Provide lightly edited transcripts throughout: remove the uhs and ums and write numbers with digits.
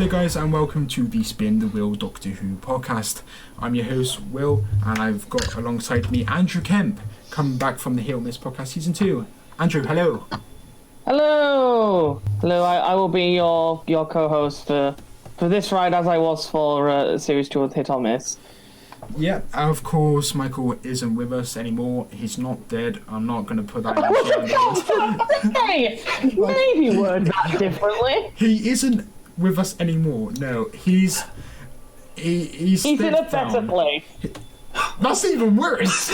Hello guys and welcome to the Spin the Wheel Doctor Who podcast. I'm your host Will and I've got alongside me Andrew Kemp, coming back from the Hit or Miss podcast season 2. Andrew, hello. Hello. I will be your co-host for this ride as I was for series 2 of Hit or Miss. Yeah, of course Michael isn't with us anymore. He's not dead. I'm not going to put that in. Hey, maybe word that differently. He isn't with us anymore. No, he's in a better place. That's even worse.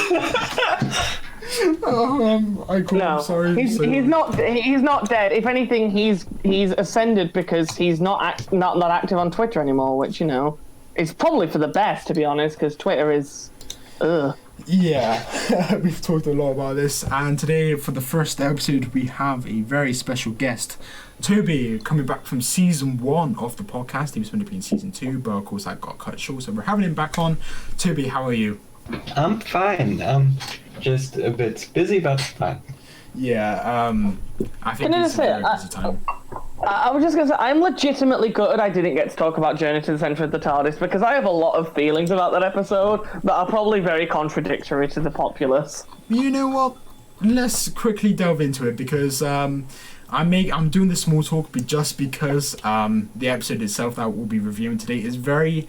I'm sorry. He's not dead. If anything, he's ascended because he's not active on Twitter anymore, which is probably for the best, to be honest, because Twitter is. Yeah, we've talked a lot about this, and today for the first episode we have a very special guest, Tobi, coming back from season 1 of the podcast. He was meant to be in season 2, but of course that got cut short, so we're having him back on. Tobi, how are you? I'm fine. I'm just a bit busy, but fine. Yeah, I think it's a very busy time. I was just going to say, I'm legitimately gutted I didn't get to talk about Journey to the Centre of the TARDIS, because I have a lot of feelings about that episode that are probably very contradictory to the populace. You know what? Let's quickly delve into it, because I'm doing the small talk just because the episode itself that we'll be reviewing today is very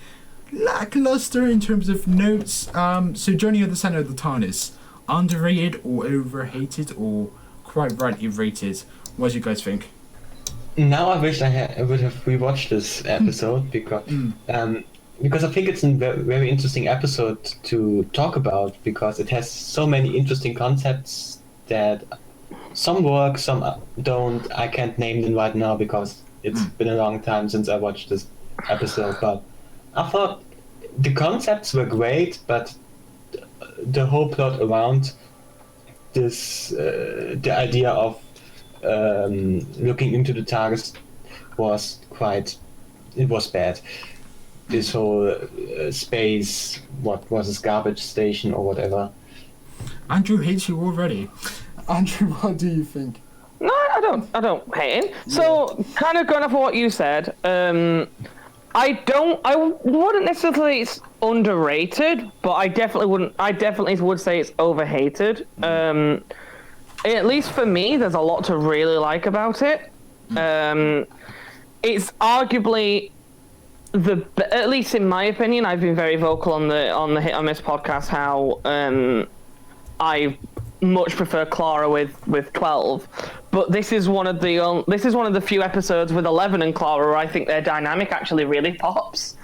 lackluster in terms of notes. So Journey to the Centre of the TARDIS, underrated or overhated or quite rightly rated? What do you guys think? Now I wish I would have rewatched this episode because I think it's a very interesting episode to talk about, because it has so many interesting concepts that some work, some don't. I can't name them right now because it's been a long time since I watched this episode, but I thought the concepts were great, but the whole plot around this, the idea of looking into the TARDIS was bad. This whole space, what was this, garbage station or whatever. Andrew hates you already. Andrew, what do you think? No, I don't hate him. So, kind of going off of what you said, I wouldn't necessarily say it's underrated, but I definitely would say it's overhated. At least for me, there's a lot to really like about it. It's arguably at least in my opinion, I've been very vocal on the Hit or Miss podcast how I much prefer Clara with 12, but this is one of the few episodes with 11 and Clara where I think their dynamic actually really pops.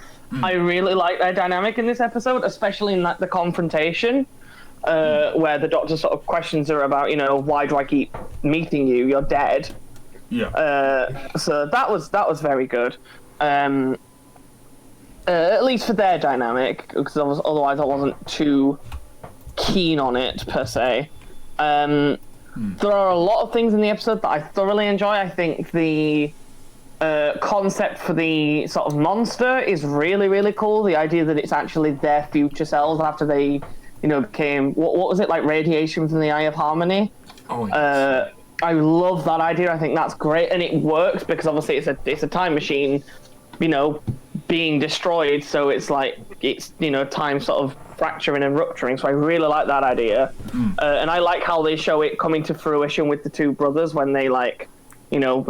I really like their dynamic in this episode, especially in the confrontation. Where the Doctor sort of questions her about, why do I keep meeting you? You're dead. Yeah. So that was very good. At least for their dynamic, because otherwise I wasn't too keen on it per se. There are a lot of things in the episode that I thoroughly enjoy. I think the concept for the sort of monster is really, really cool. The idea that it's actually their future selves after they became, what was it, like radiation from the Eye of Harmony? Oh, yes. I love that idea. I think that's great, and it works because obviously it's a time machine, being destroyed. So it's like time sort of fracturing and rupturing. So I really like that idea, and I like how they show it coming to fruition with the two brothers when they but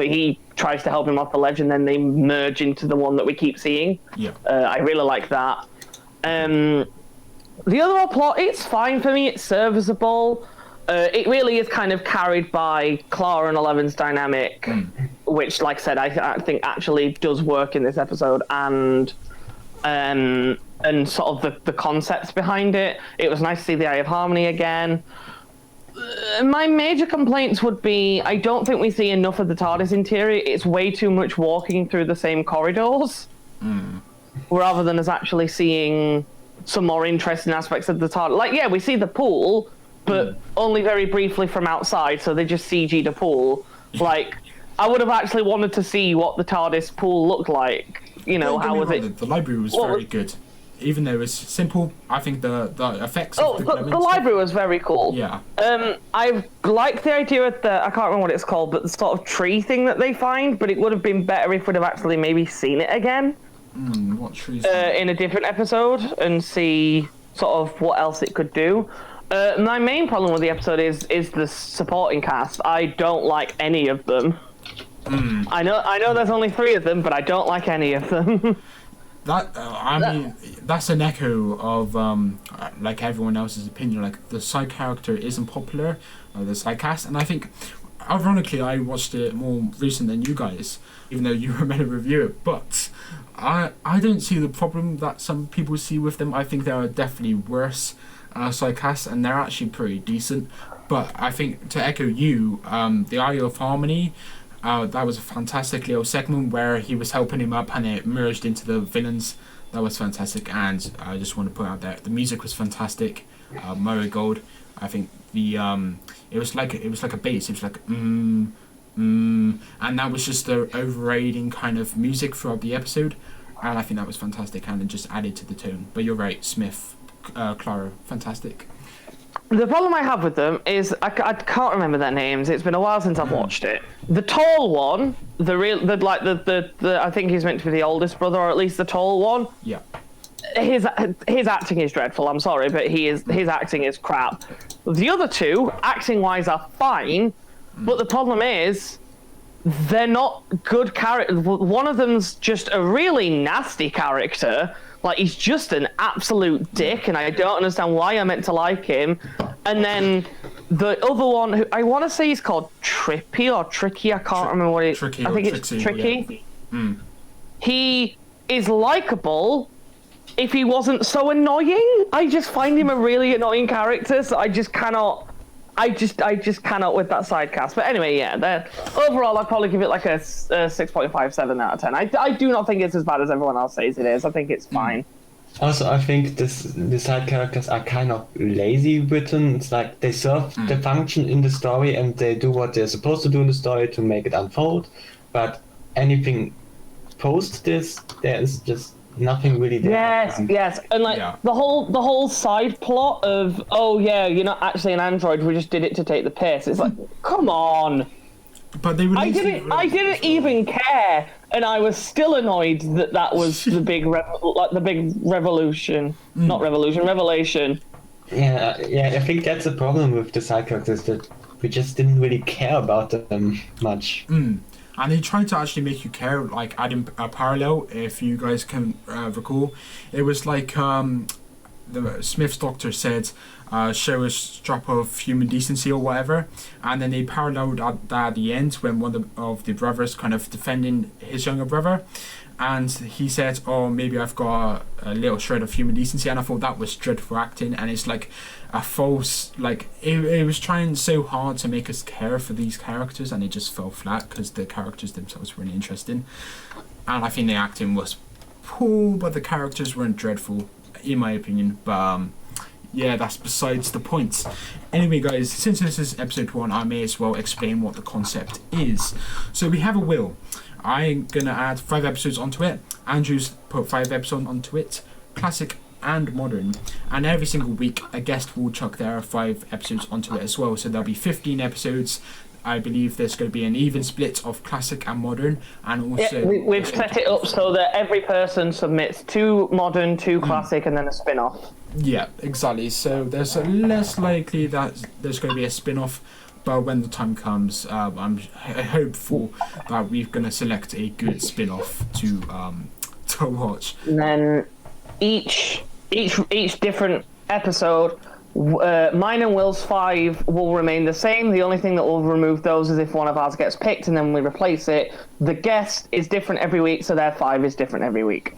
he tries to help him off the ledge, and then they merge into the one that we keep seeing. Yeah. I really like that. The overall plot, it's fine for me. It's serviceable. It really is kind of carried by Clara and Eleven's dynamic, which, like I said, I think actually does work in this episode, and sort of the concepts behind it. It was nice to see the Eye of Harmony again. My major complaints would be, I don't think we see enough of the TARDIS interior. It's way too much walking through the same corridors, rather than us actually seeing some more interesting aspects of the TARDIS. Like, yeah, we see the pool, but only very briefly from outside, so they just CG'd a pool. Like, I would have actually wanted to see what the TARDIS pool looked like. How was it? The library was very good. even though it's simple, I think the effects. Oh, of the library was very cool. Yeah. I like the idea of I can't remember what it's called, but the sort of tree thing that they find. But it would have been better if we'd have actually maybe seen it again. What trees? In a different episode and see sort of what else it could do. My main problem with the episode is the supporting cast. I don't like any of them. I know there's only 3 of them, but I don't like any of them. I mean, that's an echo of like everyone else's opinion. Like the side character isn't popular, the side cast, and I think, ironically, I watched it more recent than you guys, even though you were meant to review it. But I don't see the problem that some people see with them. I think there are definitely worse side casts, and they're actually pretty decent. But I think, to echo you, the Isle of Harmony. That was a fantastic little segment where he was helping him up and it merged into the villains. That was fantastic, and I just want to point out that the music was fantastic. Marigold, I think it was like a bass. It was like and that was just the overriding kind of music throughout the episode, and I think that was fantastic, and it just added to the tone. But you're right, Smith, Clara, fantastic. The problem I have with them is I can't remember their names. It's been a while since I've watched it. The tall one, the I think he's meant to be the oldest brother, or at least the tall one. Yeah. His acting is dreadful. I'm sorry, but his acting is crap. The other 2, acting wise, are fine, but the problem is they're not good characters. One of them's just a really nasty character. Like, he's just an absolute dick, and I don't understand why I'm meant to like him. And then the other one, who I want to say he's called Trippy or Tricky, I can't remember what it is. I think it's Tricky. Yeah. He is likable if he wasn't so annoying. I just find him a really annoying character, so I just cannot with that side cast. But anyway, yeah, overall I'd probably give it like a 6.57 out of 10. I do not think it's as bad as everyone else says it is. I think it's fine. Also, I think the side characters are kind of lazy written. It's like they serve the function in the story and they do what they're supposed to do in the story to make it unfold. But anything post this, there is just nothing really there. Yes, and like the whole side plot of you're not actually an android. We just did it to take the piss. It's like, come on. But they I didn't even care, and I was still annoyed that was the big revolution, not revolution, revelation. Yeah. I think that's the problem with the side characters, that we just didn't really care about them much. And they tried to actually make you care, like adding a parallel, if you guys can recall. It was like the Smith's doctor said, show a drop of human decency or whatever, and then they paralleled at the end when one of the brothers kind of defending his younger brother, and he said, oh, maybe I've got a little shred of human decency, and I thought that was dreadful acting, and it's like a false, like, it was trying so hard to make us care for these characters, and it just fell flat because the characters themselves weren't interesting, and I think the acting was poor, but the characters weren't dreadful, in my opinion. But yeah, that's besides the point. Anyway, guys, since this is episode 1, I may as well explain what the concept is. So we have a wheel. I'm gonna add 5 episodes onto it. Andrew's put 5 episodes onto it, classic and modern, and every single week a guest will chuck their 5 episodes onto it as well. So there'll be 15 episodes. I believe there's going to be an even split of classic and modern, and also we've set it up so that every person submits 2 modern, 2 classic, and then a spin-off. Yeah, exactly. So there's less likely that there's going to be a spin-off, but when the time comes, I'm hopeful that we're going to select a good spin-off to watch. And then each different episode, mine and Will's 5 will remain the same. The only thing that will remove those is if one of ours gets picked and then we replace it. The guest is different every week, so their 5 is different every week.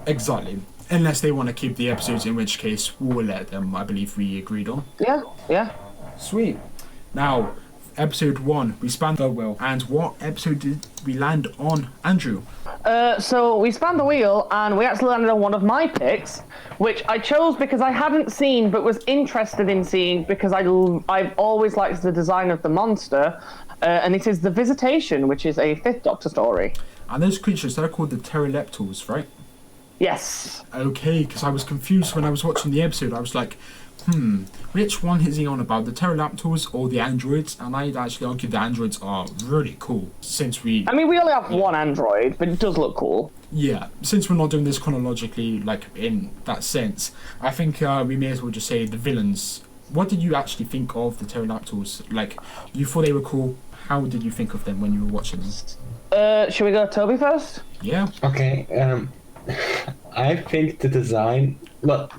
Exactly. Unless they want to keep the episodes, in which case we'll let them. I believe we agreed on. Yeah. Sweet. Now, episode 1, we spanned the wheel. And what episode did we land on, Andrew? So we spanned the wheel, and we actually landed on one of my picks, which I chose because I hadn't seen but was interested in seeing because I've always liked the design of the monster, and it is the Visitation, which is a 5th Doctor story. And those creatures, they're called the pteroleptals, right? Yes. Okay, because I was confused when I was watching the episode. I was like, which one is he on about, the pterodactyls or the androids? And I'd actually argue the androids are really cool, since we... I mean, we only have one android, but it does look cool. Yeah, since we're not doing this chronologically, like, in that sense, I think we may as well just say the villains. What did you actually think of the pterodactyls? Like, you thought they were cool. How did you think of them when you were watching them? Should we go Toby first? Yeah. Okay, I think the design... Well,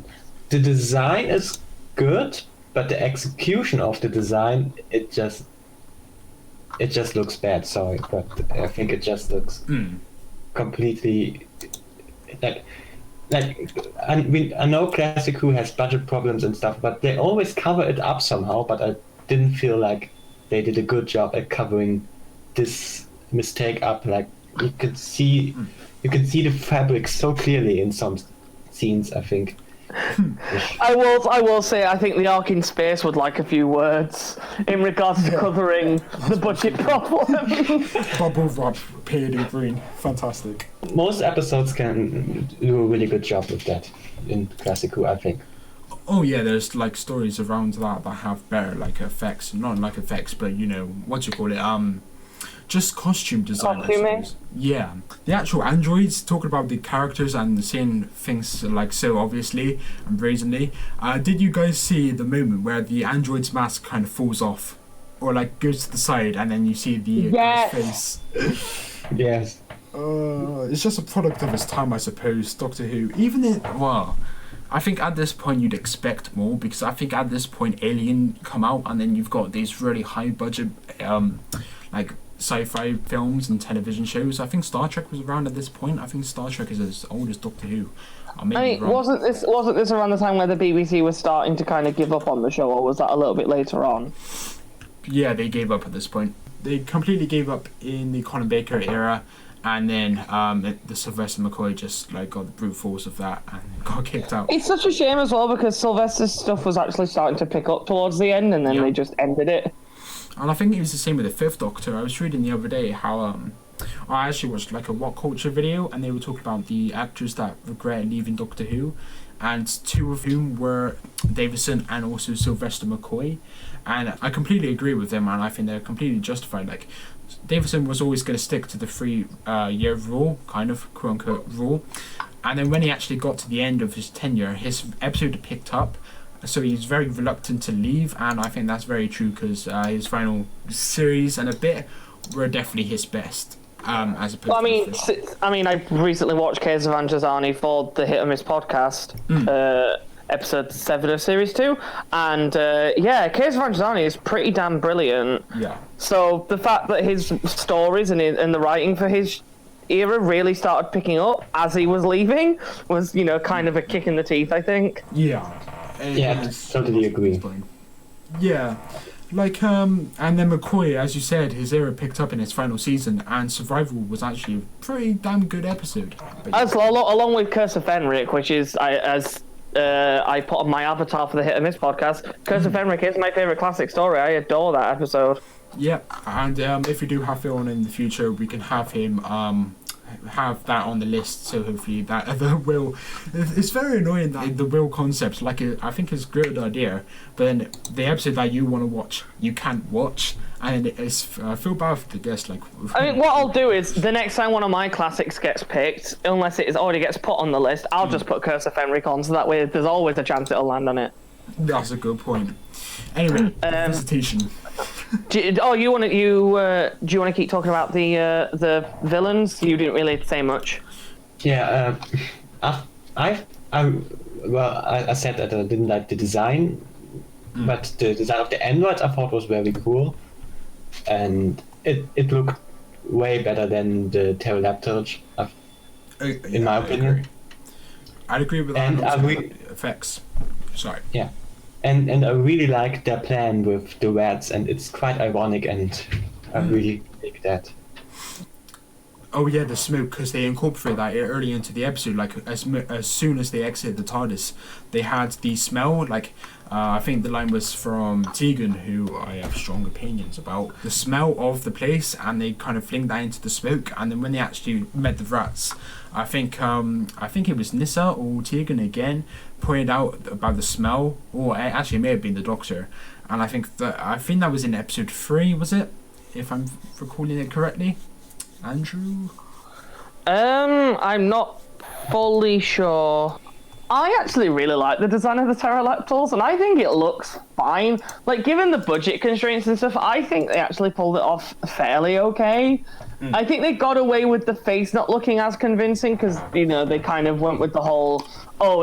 the design is good, but the execution of the design, it just looks bad, sorry, but I think it just looks completely... Like, I know Classic Who has budget problems and stuff, but they always cover it up somehow, but I didn't feel like they did a good job at covering this mistake up. Like, you could see the fabric so clearly in some scenes, I think. I will say I think the Ark in Space would like a few words in regards to covering the budget problem. Bubble wrap, painted in green. Fantastic. Most episodes can do a really good job with that in Classic Who, I think. Oh yeah, there's like stories around that have better like effects, not like effects, but you know, what do you call it? Just costume design. I suppose. Yeah, the actual androids, talking about the characters and seeing things like so obviously and brazenly. Did you guys see the moment where the android's mask kind of falls off, or like goes to the side, and then you see the guy's face? Yes. It's just a product of its time, I suppose. Doctor Who, even in I think at this point you'd expect more, because I think at this point Alien come out, and then you've got these really high budget like sci-fi films and television shows. I think Star Trek was around at this point. I think Star Trek is as old as Doctor Who. I mean, wasn't this around the time where the BBC was starting to kind of give up on the show, or was that a little bit later on? Yeah, they gave up at this point. They completely gave up in the Colin Baker era, and then the Sylvester McCoy just like got the brute force of that and got kicked out. It's such a shame as well, because Sylvester's stuff was actually starting to pick up towards the end, and then they just ended it. And I think it was the same with the Fifth Doctor. I was reading the other day how I actually watched like a What Culture video, and they were talking about the actors that regret leaving Doctor Who, and two of whom were Davison and also Sylvester McCoy. And I completely agree with them, and I think they're completely justified. Like, Davison was always going to stick to the 3-year rule, kind of quote-unquote rule, and then when he actually got to the end of his tenure, his episode picked up, so he's very reluctant to leave, and I think that's very true, because his final series and a bit were definitely his best. As opposed I mean, I recently watched Caves of Anjazani for the Hit or Miss podcast, episode 7 of series 2, and Caves of Anjazani is pretty damn brilliant. Yeah. So the fact that his stories and the writing for his era really started picking up as he was leaving was, you know, kind of a kick in the teeth, I think. Yeah. I totally agree. Yeah. Like, and then McCoy, as you said, his era picked up in his final season, and Survival was actually a pretty damn good episode. Along with Curse of Fenric, which is, I put on my avatar for the Hit and Miss podcast, Curse of Fenric is my favourite classic story. I adore that episode. Yeah, and if we do have Phil on in the future, we can have him have that on the list, so hopefully that the will, it's very annoying that the will concept, like, I think it's a good idea, but then the episode that you want to watch you can't watch, and it's I feel bad for the guest. Like, I mean, what I'll do is the next time one of my classics gets picked, unless it already gets put on the list, I'll just put Curse of Fenric on, so that way there's always a chance it'll land on it. That's a good point. Anyway, Visitation. Do you want to keep talking about the villains? You didn't really say much. Yeah, I said that I didn't like the design, but the design of the androids I thought was very cool, and it looked way better than the pterodactyls, in my opinion. I'd agree with that. And effects. Sorry. Yeah. And I really like their plan with the rats, and it's quite ironic, and I really like that. Oh yeah, the smoke, because they incorporated that early into the episode. Like as soon as they exited the TARDIS, they had the smell. Like I think the line was from Tegan, who I have strong opinions about. The smell of the place, and they kind of fling that into the smoke. And then when they actually met the rats, I think it was Nissa or Tegan again pointed out about the smell, or actually it may have been the Doctor. And I think that was in episode 3, was it? If I'm recalling it correctly. Andrew? I'm not fully sure. I actually really like the design of the pterodactyls, and I think it looks fine. Like, given the budget constraints and stuff, I think they actually pulled it off fairly okay. I think they got away with the face not looking as convincing because, they kind of went with the whole,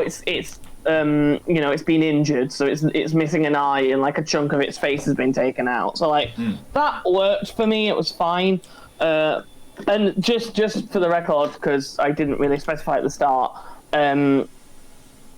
it's been injured, so it's missing an eye and like a chunk of its face has been taken out. So that worked for me. It was fine. And just for the record, because I didn't really specify at the start,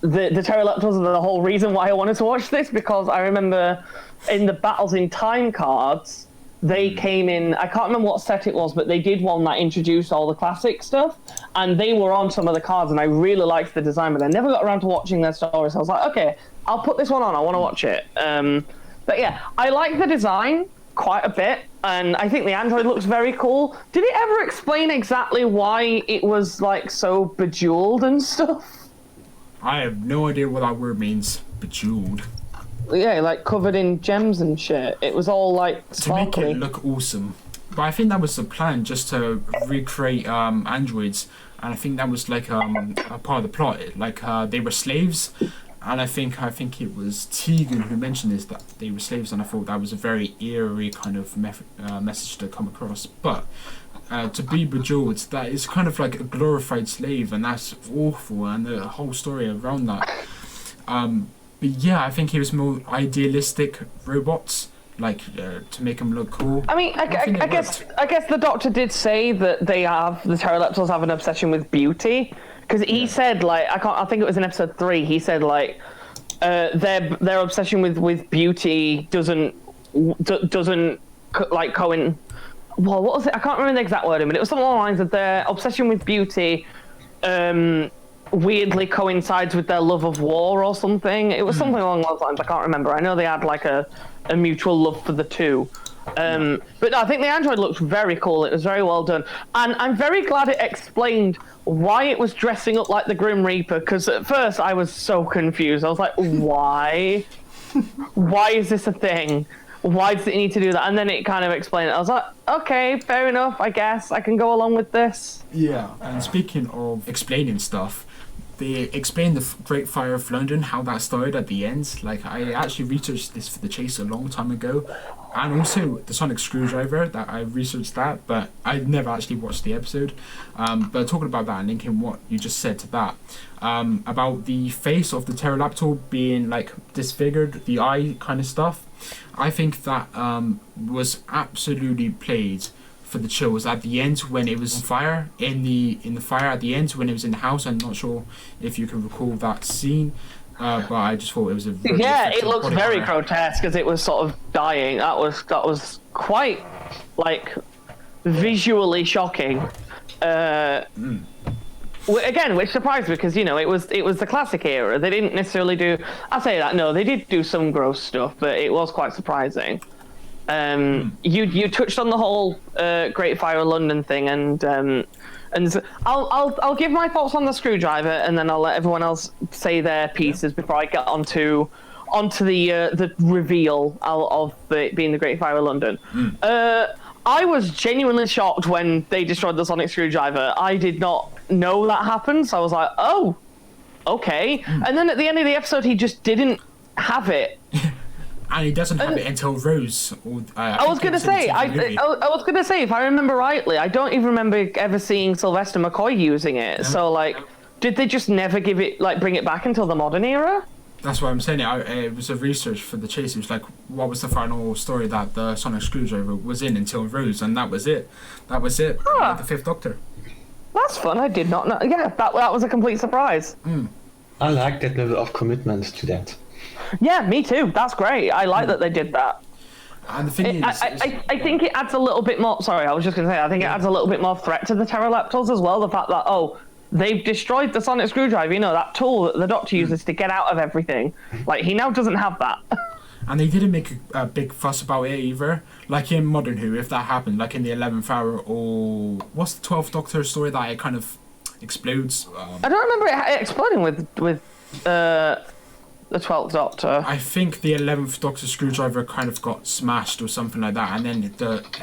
the pterodactyls are the whole reason why I wanted to watch this, because I remember in the Battles in Time cards, they came in, I can't remember what set it was, but they did one that introduced all the classic stuff, and they were on some of the cards, and I really liked the design, but I never got around to watching their stories. So I was like, okay, I'll put this one on, I want to watch it. But yeah, I like the design quite a bit, and I think the android looks very cool. Did it ever explain exactly why it was like so bejeweled and stuff? I have no idea what that word means. Bejeweled. Yeah, like covered in gems and shit. It was all like sparkly. To make it look awesome. But I think that was the plan, just to recreate androids, and I think that was like a part of the plot. Like they were slaves. And I think it was Tegan who mentioned this, that they were slaves, and I thought that was a very eerie kind of message to come across. But to be bejeweled, that is kind of like a glorified slave, and that's awful, and the whole story around that. But yeah, I think it was more idealistic robots, like to make them look cool. I mean, I guess the Doctor did say that the pterodactyls have an obsession with beauty. Because he said, like, I think it was in episode 3. He said, like, their obsession with beauty doesn't like Cohen. Well, what was it? I can't remember the exact wording, but it was something along the lines of their obsession with beauty weirdly coincides with their love of war or something. It was something along those lines. I can't remember. I know they had like a mutual love for the two. But no, I think the android looked very cool. It was very well done, and I'm very glad it explained why it was dressing up like the Grim Reaper, because at first I was so confused. I was like, why is this a thing? Why does it need to do that? And then it kind of explained it. I was like, okay, fair enough, I guess I can go along with this. Yeah, and speaking of explaining stuff, they explained the Great Fire of London, how that started at the end. Like, I actually researched this for the chase a long time ago, and also the sonic screwdriver, that I researched that, but I never actually watched the episode. But talking about that and linking what you just said to that, about the face of the pterodactyl being like disfigured, the eye kind of stuff, I think that was absolutely played for the chills at the end when it was on fire, in the fire at the end when it was in the house. I'm not sure if you can recall that scene, but I just thought it was a really it looks very grotesque as it was sort of dying. That was quite like visually shocking. Again, which surprised me because it was the classic era. They didn't necessarily do. I say that no, they did do some gross stuff, but it was quite surprising. You touched on the whole Great Fire of London thing, and so I'll give my thoughts on the screwdriver, and then I'll let everyone else say their pieces before I get onto the reveal of it being the Great Fire of London. I was genuinely shocked when they destroyed the sonic screwdriver. I did not know that happened, so I was like, oh, okay. And then at the end of the episode, he just didn't have it. And he doesn't have it until Rose. I was gonna say, if I remember rightly, I don't even remember ever seeing Sylvester McCoy using it. No. So, like, did they just never bring it back until the modern era? That's what I'm saying. It was a research for the chase. It was like, what was the final story that the sonic screwdriver was in until Rose, and that was it. That was it. The Fifth Doctor. That's fun. I did not know. Yeah, that was a complete surprise. I like that level of commitment to that. Yeah, me too. That's great. I like that they did that. And the thing I think it adds a little bit more. Sorry, I was just going to say. I think it adds a little bit more threat to the pterodactyls as well. The fact that they've destroyed the sonic screwdriver. You know, that tool that the Doctor uses to get out of everything. Like he now doesn't have that. And they didn't make a big fuss about it either. Like in Modern Who, if that happened, like in the 11th hour, or what's the 12th Doctor story that it kind of explodes? I don't remember it exploding with the 12th Doctor. I think the 11th Doctor screwdriver kind of got smashed or something like that. And then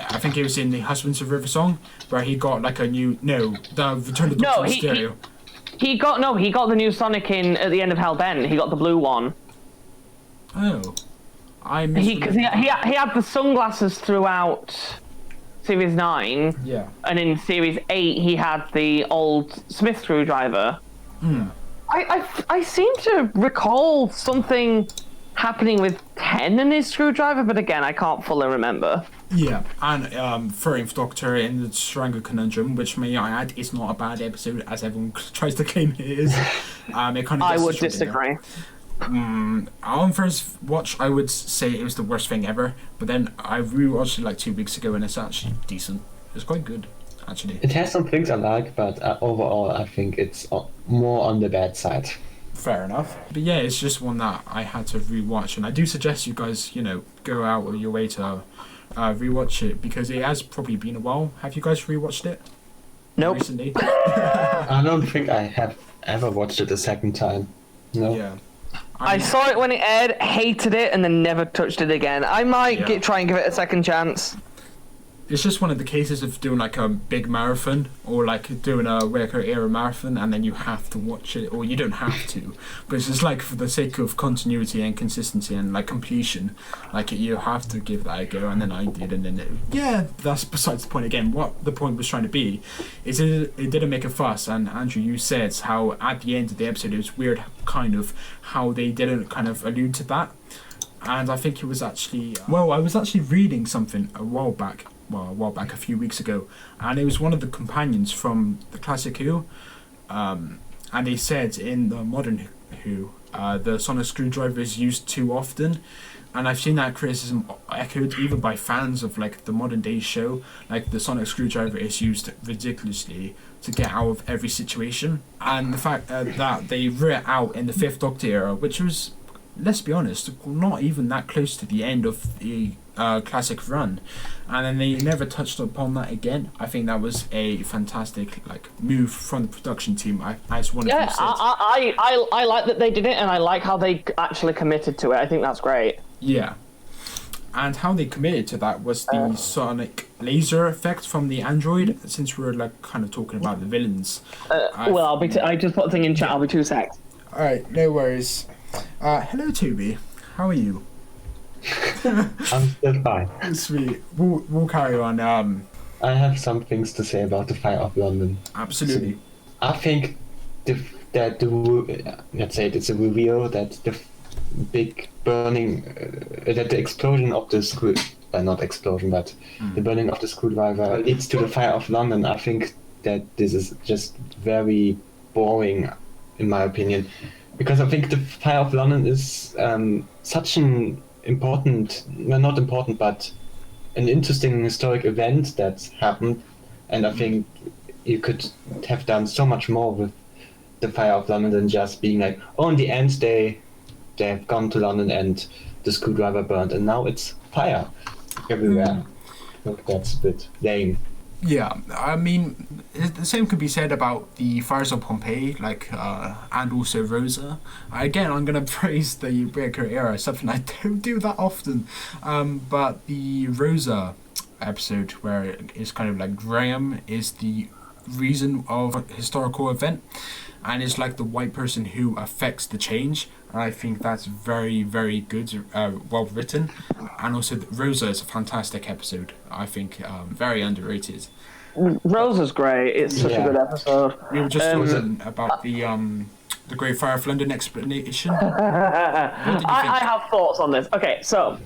I think it was in the Husbands of River Song where he got like the Return of Doctor Stereo. He got the new Sonic in at the end of Hell Bent. He got the blue one. Oh. He had the sunglasses throughout Series 9. Yeah. And in Series 8, he had the old Smith screwdriver. Mm. I seem to recall something happening with 10 in his screwdriver, but again, I can't fully remember. Yeah, and 13th Doctor in the Strangle Conundrum, which may I add is not a bad episode, as everyone tries to claim it is. I would disagree. On first watch, I would say it was the worst thing ever, but then I rewatched it like 2 weeks ago, and it's actually decent. It's quite good, actually. It has some things I like, but overall, I think it's more on the bad side. Fair enough. But yeah, it's just one that I had to rewatch, and I do suggest you guys, go out of your way to rewatch it, because it has probably been a while. Have you guys rewatched it? Nope. Recently? I don't think I have ever watched it a second time. No. Yeah. I saw it when it aired, hated it, and then never touched it again. I might try and give it a second chance. It's just one of the cases of doing like a big marathon, or like doing a Waker era marathon, and then you have to watch it, or you don't have to, but it's just like for the sake of continuity and consistency and like completion, like you have to give that a go. And then I did, and then that's besides the point. Again, what the point was trying to be is it didn't make a fuss. And Andrew, you said how at the end of the episode it was weird, kind of how they didn't kind of allude to that. And I think it was actually I was actually reading something a while back, a few weeks ago, and it was one of the companions from the classic Who, and they said in the modern Who, the sonic screwdriver is used too often, and I've seen that criticism echoed even by fans of like the modern day show. Like the sonic screwdriver is used ridiculously to get out of every situation, and the fact that they read it out in the 5th Doctor era, which was, let's be honest, not even that close to the end of the classic run, and then they never touched upon that again. I think that was a fantastic move from the production team. I just wanted to say I like that they did it, and I like how they actually committed to it. I think that's great. Yeah, and how they committed to that was the sonic laser effect from the android. Since we're kind of talking about the villains, I just put a thing in chat. I'll be 2 secs. All right, no worries. Hello, Tobi. How are you? I'm still fine. Sweet. We'll carry on. I have some things to say about the Fire of London. Absolutely. So, I think let's say it's a reveal that the big burning, that the explosion of the not explosion, but the burning of the screwdriver leads to the Fire of London. I think that this is just very boring, in my opinion, because I think the Fire of London is such an not important, but an interesting historic event that happened, and I think you could have done so much more with the Fire of London than just being like, in the end they have gone to London and the screwdriver burned, and now it's fire everywhere. I think that's a bit lame. Yeah, I mean, the same could be said about the fires of Pompeii, and also Rosa. Again, I'm going to praise the Breaker era, something I don't do that often. But the Rosa episode, where it's kind of like Graham is the reason of a historical event, and it's like the white person who affects the change. And I think that's very, very good, well written. And also, Rosa is a fantastic episode. I think very underrated. Rosa's great. It's such a good episode. We were just talking about the Great Fire of London explanation. What did you think? I have thoughts on this. Okay, so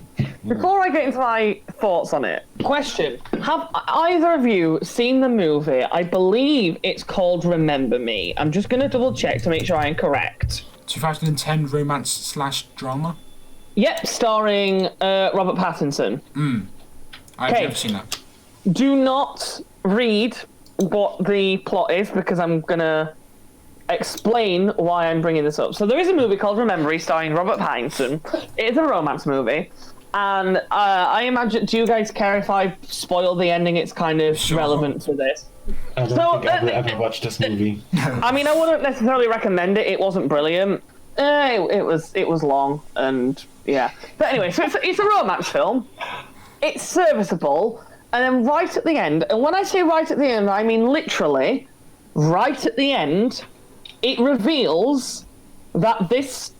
before I get into my thoughts on it, question: have either of you seen the movie? I believe it's called Remember Me. I'm just going to double check to make sure I'm correct. 2010 romance/drama. Yep, starring Robert Pattinson. I've Okay. never seen that. Do not read what the plot is because I'm gonna explain why I'm bringing this up. So there is a movie called Remember starring Robert Pattinson. It is a romance movie, and I imagine. Do you guys care if I spoil the ending? It's kind of relevant to this. I don't think I will ever watch this movie. I mean, I wouldn't necessarily recommend it. It wasn't brilliant. It was long, and yeah. But anyway, so it's a romance film. It's serviceable, and then right at the end, and when I say right at the end, I mean literally right at the end, it reveals that this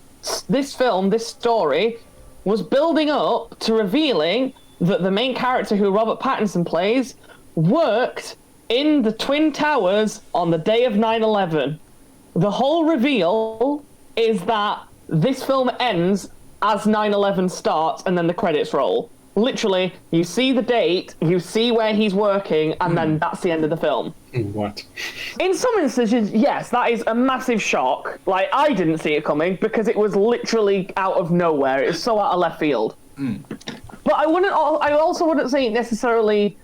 film, this story, was building up to revealing that the main character who Robert Pattinson plays worked in the Twin Towers on the day of 9/11. The whole reveal is that this film ends as 9/11 starts and then the credits roll. Literally, you see the date, you see where he's working, and then that's the end of the film. What? In some instances, yes, that is a massive shock. Like, I didn't see it coming because it was literally out of nowhere. It was so out of left field. But I also wouldn't say it necessarily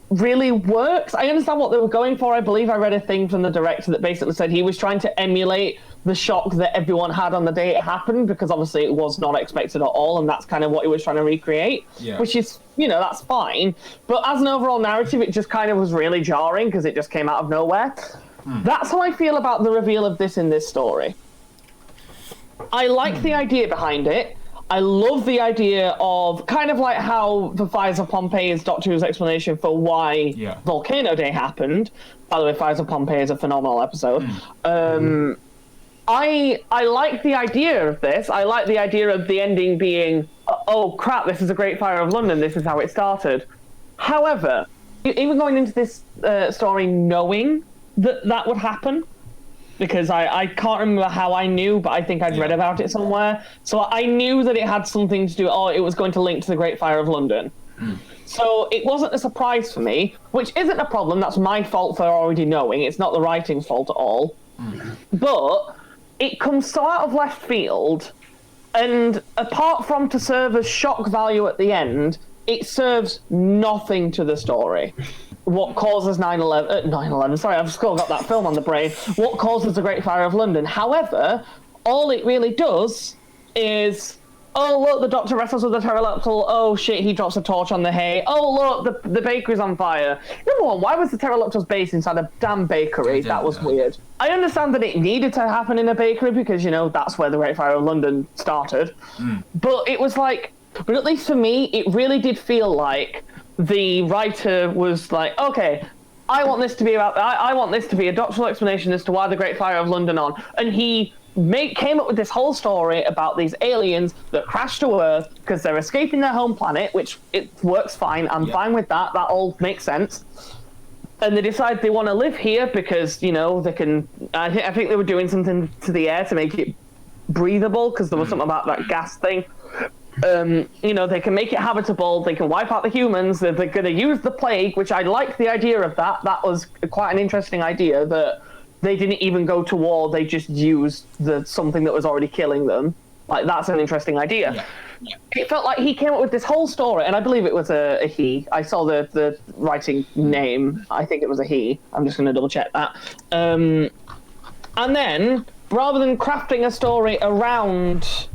really works. I understand what they were going for. I believe I read a thing from the director that basically said he was trying to emulate the shock that everyone had on the day it happened, because obviously it was not expected at all, and that's kind of what he was trying to recreate, which is, that's fine. But as an overall narrative, it just kind of was really jarring because it just came out of nowhere. That's how I feel about the reveal of this in this story. I like the idea behind it. I love the idea of kind of like how the Fires of Pompeii is Doctor Who's explanation for why Volcano Day happened. By the way, Fires of Pompeii is a phenomenal episode. I like the idea of this. I like the idea of the ending being, oh crap, this is a Great Fire of London, this is how it started. However, even going into this story knowing that would happen, because I can't remember how I knew, but I think I'd read about it somewhere. So I knew that it had something to do, it was going to link to the Great Fire of London. So it wasn't a surprise for me, which isn't a problem. That's my fault for already knowing. It's not the writing's fault at all. But it comes so out of left field, and apart from to serve as shock value at the end, it serves nothing to the story. What causes 9/11? Sorry, I've still got that film on the brain. What causes the Great Fire of London? However, all it really does is, oh look, the Doctor wrestles with the pterodactyl. Oh shit, he drops a torch on the hay. Oh look, the bakery's on fire. Number one, why was the pterodactyl's base inside a damn bakery? That was weird. I understand that it needed to happen in a bakery because that's where the Great Fire of London started. But it was like, but at least for me, it really did feel like the writer was like, okay, I want this to be I want this to be a doctoral explanation as to why the Great Fire of London on, and he came up with this whole story about these aliens that crashed to Earth because they're escaping their home planet, which it works fine. I'm fine with that. That all makes sense. And they decide they want to live here because they can. I think they were doing something to the air to make it breathable because there was something about that gas thing. They can make it habitable, they can wipe out the humans, they're going to use the plague, which I like the idea of that. That was quite an interesting idea, that they didn't even go to war, they just used something that was already killing them. Like, that's an interesting idea. It felt like he came up with this whole story, and I believe it was a he. I saw the writing name, I think it was a he. I'm just going to double check that. And then, rather than crafting a story around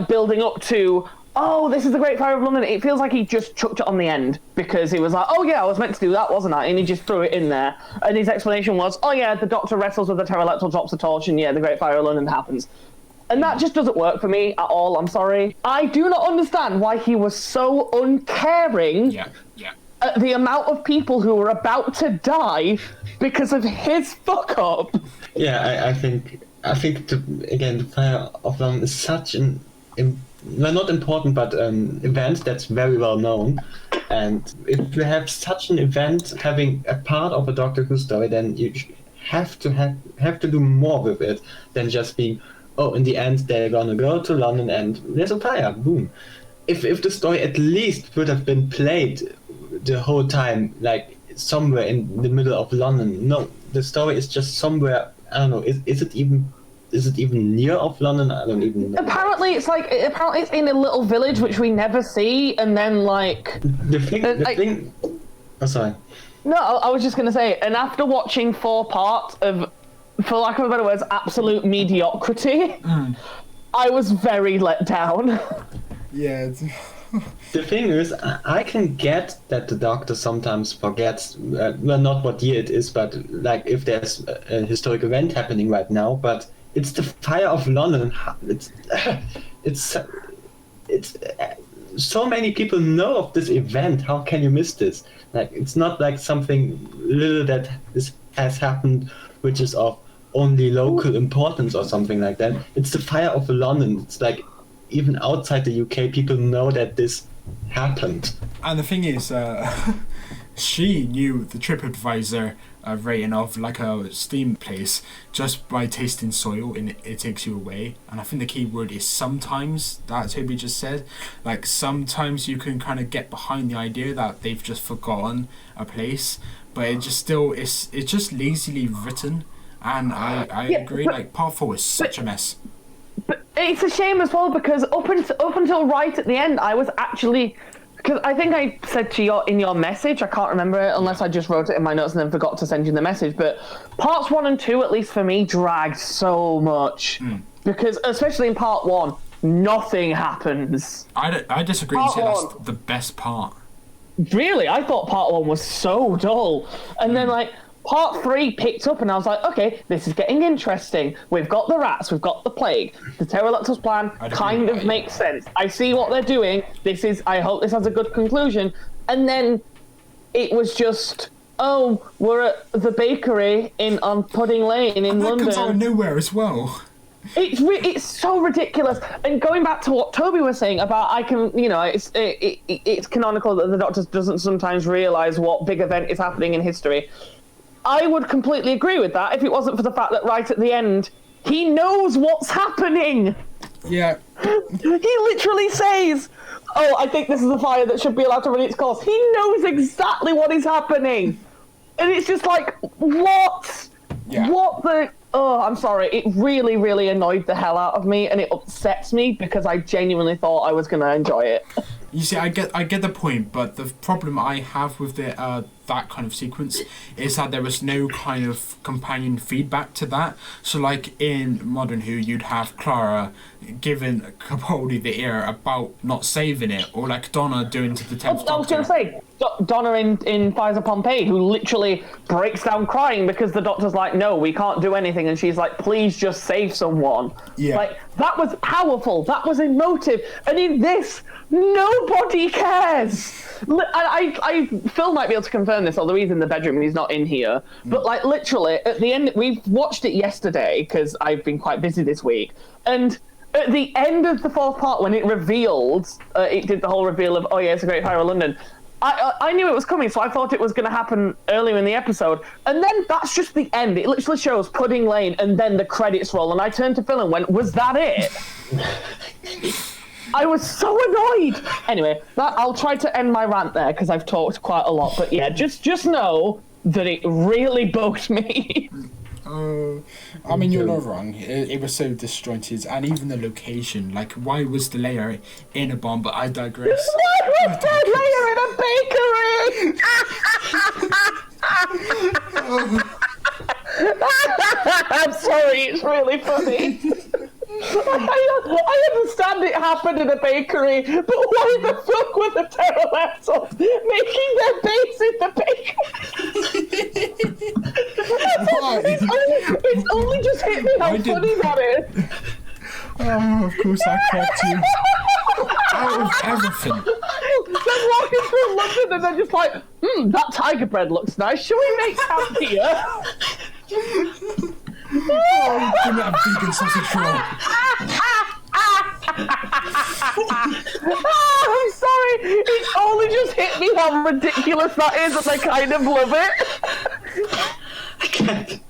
building up to, oh, this is the Great Fire of London, it feels like he just chucked it on the end because he was like, oh yeah, I was meant to do that, wasn't I? And he just threw it in there. And his explanation was, oh yeah, the Doctor wrestles with the pterodactyl, drops the torch, and yeah, the Great Fire of London happens. And that just doesn't work for me at all, I'm sorry. I do not understand why he was so uncaring at the amount of people who were about to die because of his fuck-up. Yeah, I think the Fire of London is such not important, but event that's very well known. And if you have such an event having a part of a Doctor Who story, then you have to do more with it than just being, oh, in the end they're gonna go to London and there's a fire, boom. If the story at least would have been played the whole time, like somewhere in the middle of London. No, the story is just somewhere, I don't know, is it even is it even near of London? I don't even know. Apparently it's in a little village which we never see, and then like The thing. Oh, sorry. No, I was just gonna say, and after watching 4 parts of, for lack of a better words, absolute mediocrity, I was very let down. Yeah. The thing is, I can get that the Doctor sometimes forgets, well, not what year it is, but like if there's a historic event happening right now. But it's the fire of London. It's so many people know of this event. How can you miss this? Like, it's not like something little that has happened, which is of only local importance or something like that. It's the fire of London. It's like, even outside the UK, people know that this happened. And the thing is, she knew the TripAdvisor rating of like a steam place just by tasting soil, and it takes you away. And I think the key word is sometimes, that Tobi just said. Like, sometimes you can kind of get behind the idea that they've just forgotten a place, but it just still, it's just lazily written. And I agree, like, part 4 is such a mess. But it's a shame as well, because up until right at the end, I was actually, because I think I said to you in your message, I can't remember it unless I just wrote it in my notes and then forgot to send you the message, but parts 1 and 2, at least for me, dragged so much. Because especially in part 1, nothing happens. I disagree. You say that's the best part. Really? I thought part 1 was so dull. And then like part 3 picked up, and I was like, okay, this is getting interesting. We've got the rats, we've got the plague. The pterodactyl's plan kind of makes sense. I see what they're doing. I hope this has a good conclusion. And then it was just, oh, we're at the bakery on Pudding Lane in London. That comes out of nowhere as well. It's so ridiculous. And going back to what Tobi was saying about, it's canonical that the Doctor doesn't sometimes realise what big event is happening in history. I would completely agree with that if it wasn't for the fact that right at the end, he knows what's happening. Yeah. He literally says, oh, I think this is a fire that should be allowed to run its course. He knows exactly what is happening. And it's just like, what? Yeah. What the... Oh, I'm sorry. It really, really annoyed the hell out of me, and it upsets me because I genuinely thought I was going to enjoy it. You see, I get the point, but the problem I have with that kind of sequence is that there was no kind of companion feedback to that. So, like in Modern Who, you'd have Clara giving Capaldi the ear about not saving it, or like Donna doing to the 10th Doctor. I was going to say, Donna in Fires of Pompeii, who literally breaks down crying because the Doctor's like, no, we can't do anything, and she's like, please just save someone. Yeah. Like, that was powerful, that was emotive, and in this, nobody cares. Phil might be able to confirm this, although he's in the bedroom and he's not in here. But like literally at the end, we watched it yesterday because I've been quite busy this week, and at the end of the 4th part, when it revealed, it did the whole reveal of, oh yeah, it's a Great Fire of London. I knew it was coming, so I thought it was going to happen earlier in the episode. And then that's just the end. It literally shows Pudding Lane and then the credits roll. And I turned to Phil and went, was that it? I was so annoyed. Anyway, I'll try to end my rant there because I've talked quite a lot. But yeah, just know that it really bugged me. I mean, you're not wrong. It was so disjointed, and even the location. Like, why was the layer in a bomb? But I digress. Why was the layer in a bakery? I'm sorry, it's really funny. I understand it happened in a bakery, but why the fuck were the pterodactyls making their base in the bakery? It's only just hit me how funny that is. Oh, of course I cracked you. Out of everything. They're walking through London and they're just like, that tiger bread looks nice. Shall we make camp here? Oh, give me a vegan sausage roll. Oh, I'm sorry. It only just hit me how ridiculous that is, and I kind of love it. I can't.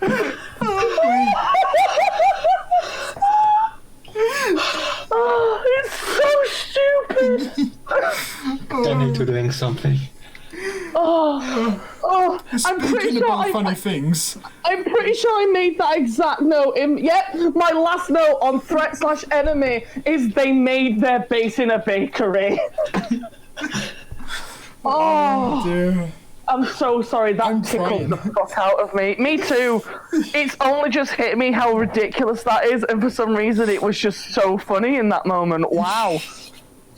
Oh, it's so stupid. Turn into doing something. I'm pretty Speaking sure about funny things. I'm pretty pretty sure I made that exact note. My last note on threat/enemy is they made their base in a bakery. Oh, dear. I'm so sorry. That tickled the fuck out of me. Me too. It's only just hit me how ridiculous that is, and for some reason it was just so funny in that moment. Wow.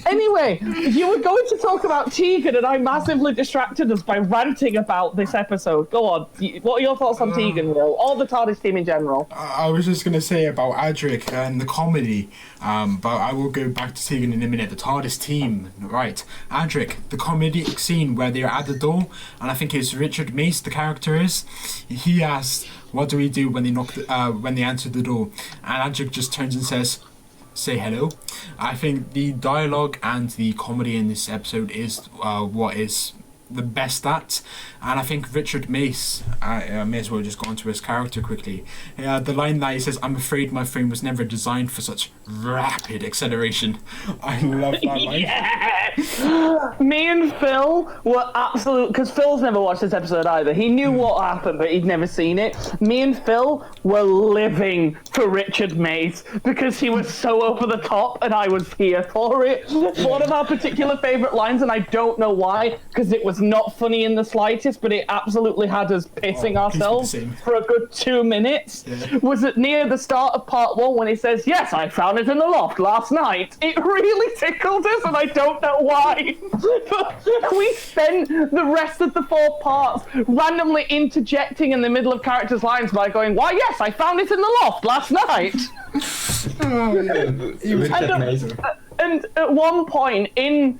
Anyway, you were going to talk about Tegan, and I massively distracted us by ranting about this episode. Go on. What are your thoughts on Tegan, Will? Or the TARDIS team in general? I was just going to say about Adric and the comedy, but I will go back to Tegan in a minute. The TARDIS team, right. Adric, the comedic scene where they're at the door, and I think it's Richard Mace, the character is. He asks, what do we do when they answer the door? And Adric just turns and says, say hello. I think the dialogue and the comedy in this episode is what is the best at, and I think Richard Mace, I may as well just go on to his character quickly. The line that he says, I'm afraid my frame was never designed for such rapid acceleration. I love that line. Yes! Me and Phil were absolute, because Phil's never watched this episode either. He knew what happened, but he'd never seen it. Me and Phil were living for Richard Mace because he was so over the top, and I was here for it. One of our particular favourite lines, and I don't know why, because it was not funny in the slightest, but it absolutely had us pissing ourselves for a good 2 minutes. Was it near the start of part 1 when he says, yes, I found it in the loft last night? It really tickled us, and I don't know why. But we spent the rest of the 4 parts randomly interjecting in the middle of characters' lines by going, why, yes, I found it in the loft last night. And at one point in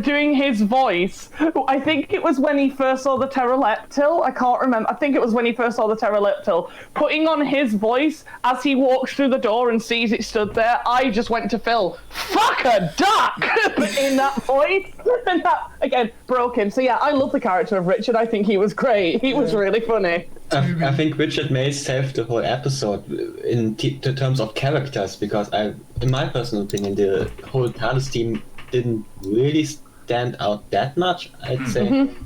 doing his voice, I think it was when he first saw the pterodactyl. I can't remember. I think it was when he first saw the pterodactyl. Putting on his voice as he walks through the door and sees it stood there, I just went to Phil, fuck a duck! But in that voice, and that again broke him. So yeah, I love the character of Richard. I think he was great. He was really funny. I think Richard Mace saved the whole episode in terms of characters, because in my personal opinion, the whole TARDIS team didn't really stand out that much, I'd say. Mm-hmm.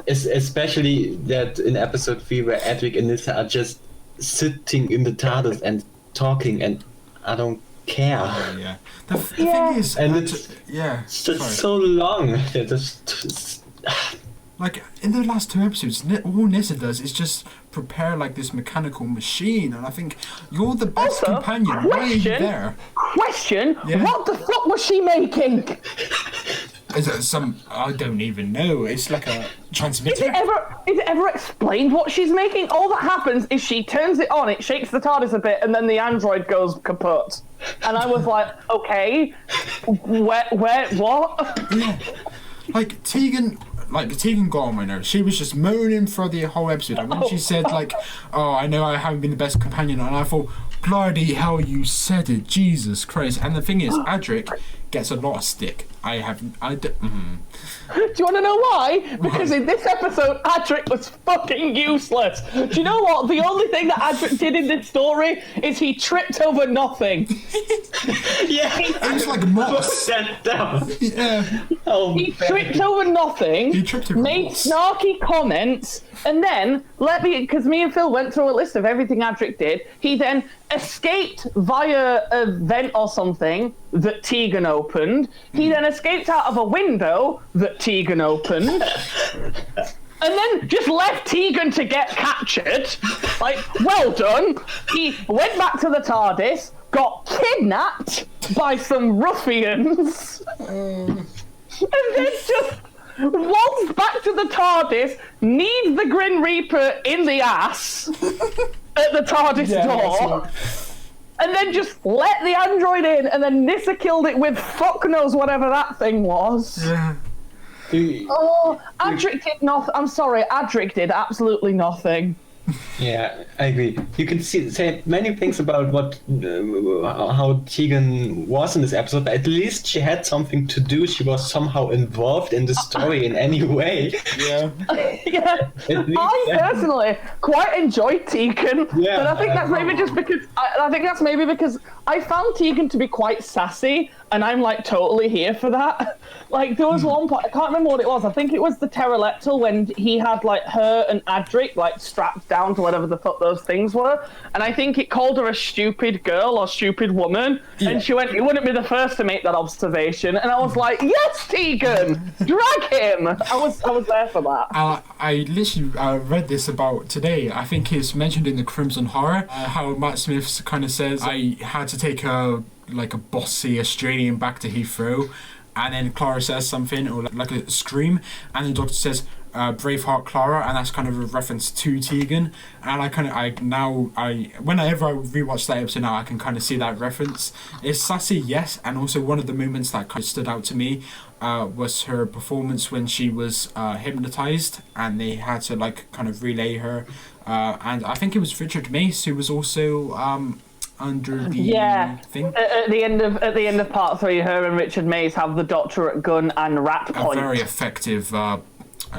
Especially that in episode 3 where Edric and Nissa are just sitting in the TARDIS and talking, and I don't care. Oh, yeah. The thing is... And it's just so long. They're just... Like, in the last 2 episodes, all Nissa does is just prepare, like, this mechanical machine, and I think you're the best companion. Why are you there? Question? Yeah? What the fuck was she making? Is it I don't even know. It's like a transmitter. Is it ever explained what she's making? All that happens is she turns it on, it shakes the TARDIS a bit, and then the android goes kaput. And I was like, okay, where, what? Yeah. Like, Tegan got on my nerves. She was just moaning for the whole episode. And when she said, like, oh, I know I haven't been the best companion, and I thought, bloody hell, you said it, Jesus Christ. And the thing is, Adric gets a lot of stick. Do you want to know why? Because in this episode, Adric was fucking useless. Do you know what? The only thing that Adric did in this story is he tripped over nothing. Yeah, it was like moss. Down. Yeah. He tripped over nothing. He tripped over made moss. snarky comments, and then because me and Phil went through a list of everything Adric did. He then escaped via a vent or something that Tegan opened. He then escaped out of a window that Tegan opened. And then just left Tegan to get captured. Like, well done. He went back to the TARDIS, got kidnapped by some ruffians, and then just waltzed back to the TARDIS, kneed the Grim Reaper in the ass at the TARDIS door, and then just let the android in, and then Nissa killed it with fuck knows whatever that thing was. Yeah. Adric did nothing. I'm sorry, Adric did absolutely nothing. Yeah, I agree. You can say many things about how Tegan was in this episode, but at least she had something to do. She was somehow involved in the story in any way. Yeah. Yeah. I personally quite enjoyed Tegan, but I think that's maybe just because I think that's maybe because I found Tegan to be quite sassy, and I'm like totally here for that. Like there was one point, I can't remember what it was. I think it was the pterodactyl when he had like her and Adric like strapped down to whatever the fuck those things were, and I think it called her a stupid girl or stupid woman, and she went, "You wouldn't be the first to make that observation," and I was like, "Yes, Tegan, drag him." I was there for that. I literally read this about today. I think it's mentioned in the Crimson Horror how Matt Smith kind of says, "I had to take a bossy Australian back to Heathrow," and then Clara says something or like a scream, and the Doctor says, "Braveheart Clara," and that's kind of a reference to Tegan. And whenever I rewatch that episode now, I can kind of see that reference. It's sassy, yes, and also one of the moments that kind of stood out to me was her performance when she was hypnotized, and they had to like kind of relay her. And I think it was Richard Mace who was also under the thing. At the end of part 3, her and Richard Mace have the Doctor at gun and rat point. A very effective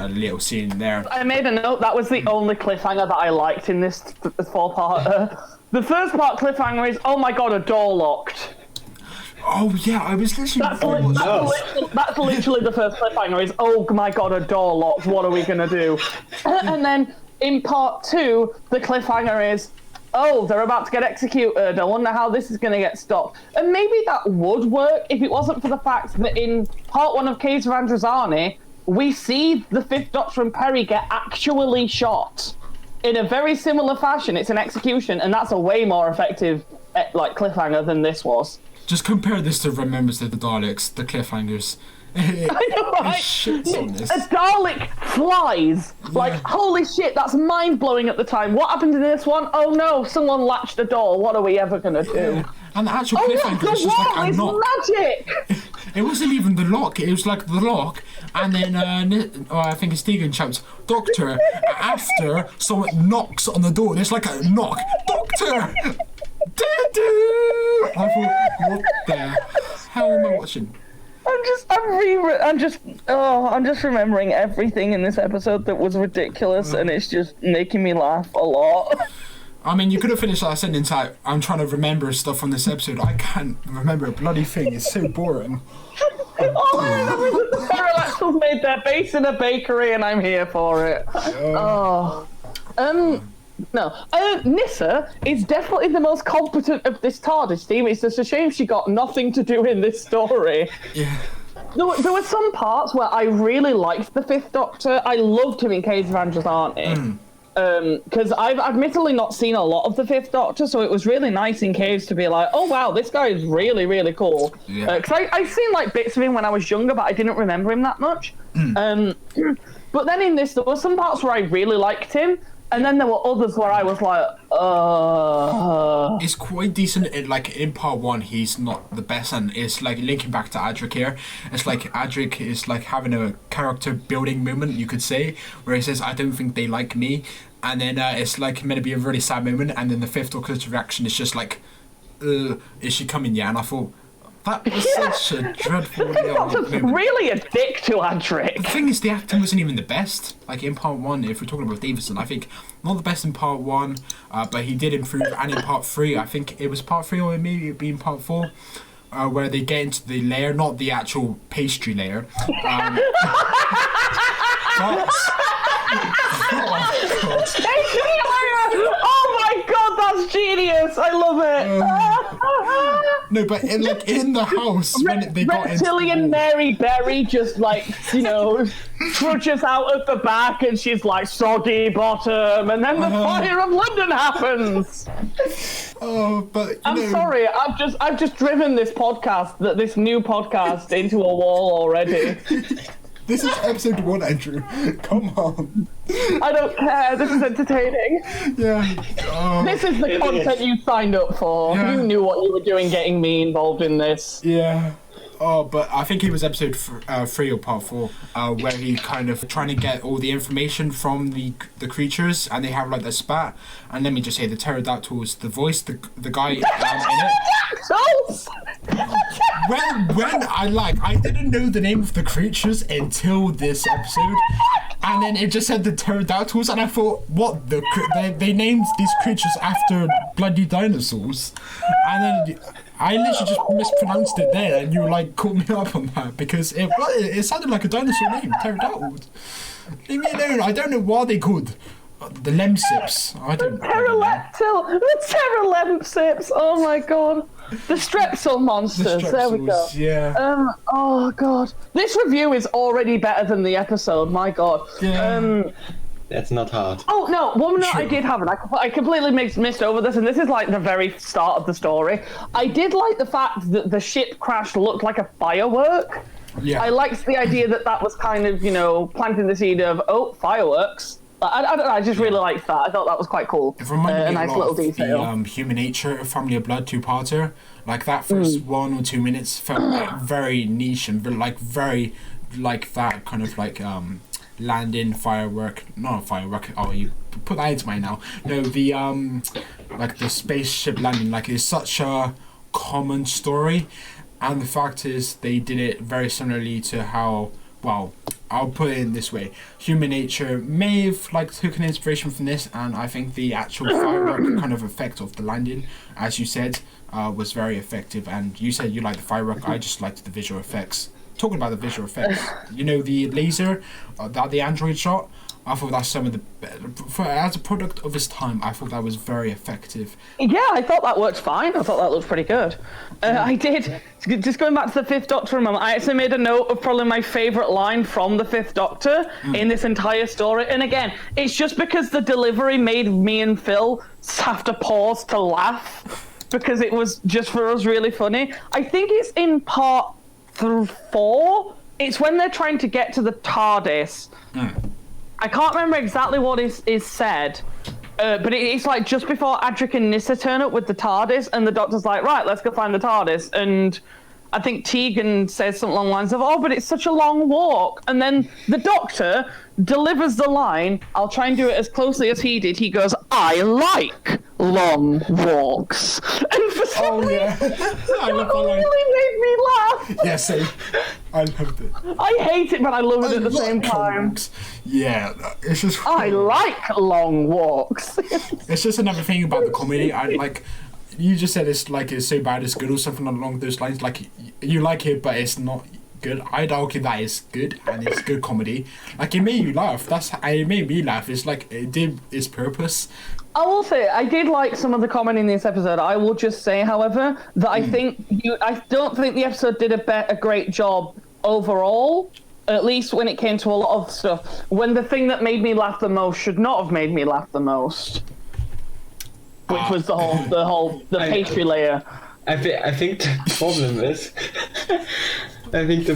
little scene there. I made a note, that was the only cliffhanger that I liked in this 4-parter. The first part cliffhanger is, oh my god, a door locked. Oh yeah, I was literally... That's literally the first cliffhanger is, oh my god, a door locked, what are we going to do? And then in part 2, the cliffhanger is, oh, they're about to get executed, I wonder how this is going to get stopped. And maybe that would work if it wasn't for the fact that in part 1 of Caves of Androzani, we see the 5th Doctor and Perry get actually shot in a very similar fashion. It's an execution, and that's a way more effective cliffhanger than this was. Just compare this to Remembers of the Daleks, the cliffhangers. I know, right? Shits on this. A Dalek flies. Like, holy shit, that's mind-blowing at the time. What happened in this one? Oh no, someone latched the door. What are we ever going to do? Yeah. And the actual cliffhanger was just like a knock. Magic! It wasn't even the lock, it was like the lock, and then I think it's Tegan shouts, "Doctor," after someone knocks on the door. There's like a knock. "Doctor!" I thought, what the hell am I watching? I'm just remembering everything in this episode that was ridiculous, and it's just making me laugh a lot. I mean, you could have finished that sentence out, "I'm trying to remember stuff from this episode. I can't remember a bloody thing. It's so boring." All I remember is that the Pterodactyls made their base in a bakery, and I'm here for it. No. Nissa is definitely the most competent of this TARDIS team. It's just a shame she got nothing to do in this story. Yeah. There were some parts where I really liked the 5th Doctor. I loved him in Caves of Androzani. Because I've admittedly not seen a lot of the 5th Doctor, so it was really nice in Caves to be like, oh wow, this guy is really, really cool. Yeah. Because I've seen like bits of him when I was younger, but I didn't remember him that much. But then in this, there were some parts where I really liked him, and then there were others where I was like, It's quite decent. In part 1, he's not the best, and it's like linking back to Adric here. It's like Adric is like having a character building moment, you could say, where he says, "I don't think they like me," and then it's like meant to be a really sad moment, and then the 5th Doctor's reaction is just like, "Is she coming yet?" And I thought, that was such a dreadful moment. Really a dick to Adric. The thing is, the acting wasn't even the best. Like in part 1, if we're talking about Davison, I think not the best in part 1, but he did improve. And in part 3, I think it was part 3 or maybe it being part 4, where they get into the layer, not the actual pastry layer. Oh my god, that's genius! I love it. No, but in the house when they got into Reptilian Mary Berry just trudges out of the back, and she's like, "Soggy bottom," and then the fire of London happens. But I'm sorry, I've just driven this new podcast into a wall already. This is episode 1, Andrew. Come on. I don't care. This is entertaining. Yeah. This is the content you signed up for. Yeah. You knew what you were doing getting me involved in this. Yeah. But I think it was episode 3 or part 4, where he kind of trying to get all the information from the creatures, and they have like the spat. And let me just say, the pterodactyl is the voice, the guy in it. When I didn't know the name of the creatures until this episode, and then it just said the pterodactyls, and I thought, what? They named these creatures after bloody dinosaurs, and then I literally just mispronounced it there, and you like caught me up on that because it sounded like a dinosaur name, pterodactyls. Leave me alone. I don't know why they called the lemsips. I don't know. The pterolepsips. Oh my god. The strepsil monsters. There we go. Yeah. Oh god. This review is already better than the episode. My god. Yeah. That's not hard. Oh no, one note Sure. I did have, and I completely missed over this, and this is like the very start of the story. I did like the fact that the ship crash looked like a firework. Yeah. I liked the idea that was kind of, planting the seed of, fireworks. I don't know, I just really liked that. I thought that was quite cool. It reminded me a nice a lot little of detail. the Human Nature, Family of Blood two-parter. Like that first 1 or 2 minutes felt like very niche and very like that kind of like landing firework. Not a firework. Oh, you put that into my now. No, the like the spaceship landing. Like it's such a common story, and the fact is they did it very similarly to how. Well, I'll put it in this way. Human Nature may have took an inspiration from this, and I think the actual firework kind of effect of the landing, as you said, was very effective. And you said you liked the firework. I just liked the visual effects. Talking about the visual effects, the laser that the android shot. I thought that's some of the as a product of its time. I thought that was very effective. Yeah, I thought that worked fine. I thought that looked pretty good. I did. Just going back to the Fifth Doctor a moment, I actually made a note of probably my favourite line from the Fifth Doctor in this entire story. And again, it's just because the delivery made me and Phil have to pause to laugh because it was just for us really funny. I think it's in part 4. It's when they're trying to get to the TARDIS. I can't remember exactly what is said, but it's like just before Adric and Nyssa turn up with the TARDIS, and the Doctor's like, right, let's go find the TARDIS. And I think Tegan says something along the lines of, oh, but it's such a long walk. And then the Doctor delivers the line, I'll try and do it as closely as he did. He goes, I like long walks. And for some reason, I love that line. really made me laugh. Yeah, same. I loved it. I hate it, but I love it at the same time. Yeah, it's just. I like long walks. It's just another thing about the comedy. I like. You just said it's so bad it's good or something along those lines. Like you like it, but it's not good. I'd argue that it's good and it's good comedy. Like it made you laugh. It made me laugh. It's like it did its purpose. I will say I did like some of the comedy in this episode. I will just say, however, that I don't think the episode did a great job overall. At least when it came to a lot of stuff. When the thing that made me laugh the most should not have made me laugh the most. Which was the pastry layer. I think the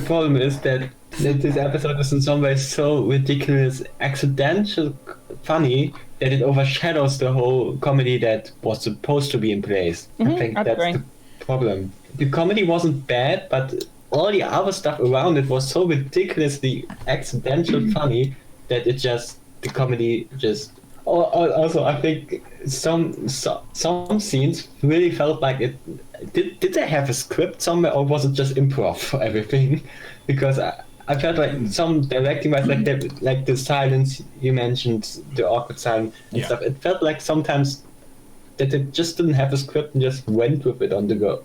problem is that this episode is in some ways so ridiculous, accidental funny that it overshadows the whole comedy that was supposed to be in place. I think that's the problem. The comedy wasn't bad, but all the other stuff around it was so ridiculously accidental funny that the comedy just. Also, I think some scenes really felt like it. Did they have a script somewhere, or was it just improv for everything? Because I felt like some directing was like the silence you mentioned, the awkward silence and stuff. It felt like sometimes that they just didn't have a script and just went with it on the go.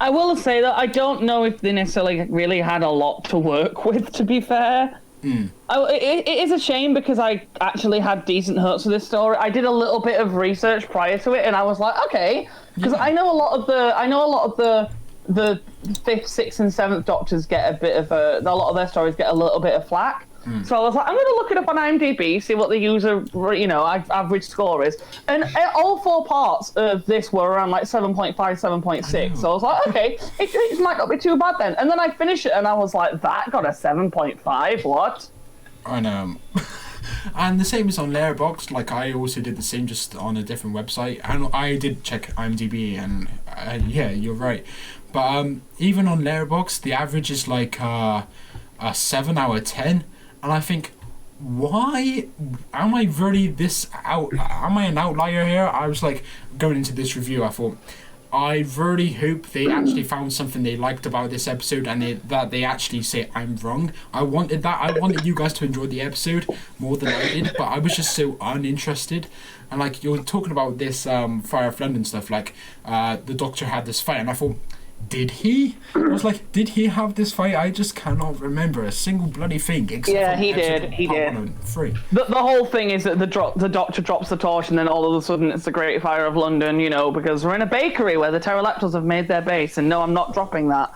I will say that I don't know if they necessarily really had a lot to work with, to be fair. It is a shame because I actually had decent hopes for this story. I did a little bit of research prior to it, and I was like, okay, because I know a lot of the 5th, 6th, and 7th Doctors get a lot of their stories get a little bit of flack. So I was like, I'm going to look it up on IMDb, see what the user, average score is. And all 4 parts of this were around 7.5, 7.6. So I was like, okay, it might not be too bad then. And then I finished it and I was like, that got a 7.5, what? I know. And the same is on Letterboxd. Like I also did the same, just on a different website. And I did check IMDb, and yeah, you're right. But even on Letterboxd, the average is a 7 out of 10. And I think, why am I really am I an outlier here? I was going into this review, I thought, I really hope they actually found something they liked about this episode, and that they actually say I'm wrong. I wanted that. I wanted you guys to enjoy the episode more than I did, but I was just so uninterested. And like you're talking about this Fire of London stuff, like the Doctor had this fight, and I thought, did he? I was like, did he have this fight? I just cannot remember a single bloody thing. Except Yeah, from he episode did. He part did. 1 and 3. The whole thing is that the Doctor drops the torch, and then all of a sudden it's the Great Fire of London, you know, because we're in a bakery where the pterodactyls have made their base. And no, I'm not dropping that.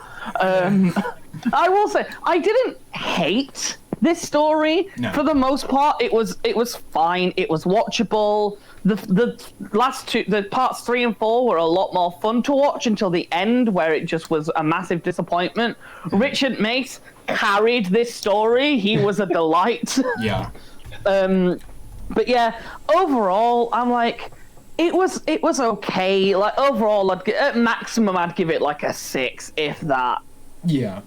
I will say, I didn't hate this story. No. For the most part. It was fine. It was watchable. The last two, the parts 3 and 4 were a lot more fun to watch until the end, where it just was a massive disappointment. Richard Mace carried this story. He was a delight. Yeah. But yeah, overall, I'm like, it was okay. Like overall, at maximum, I'd give it like a 6, if that. Yeah.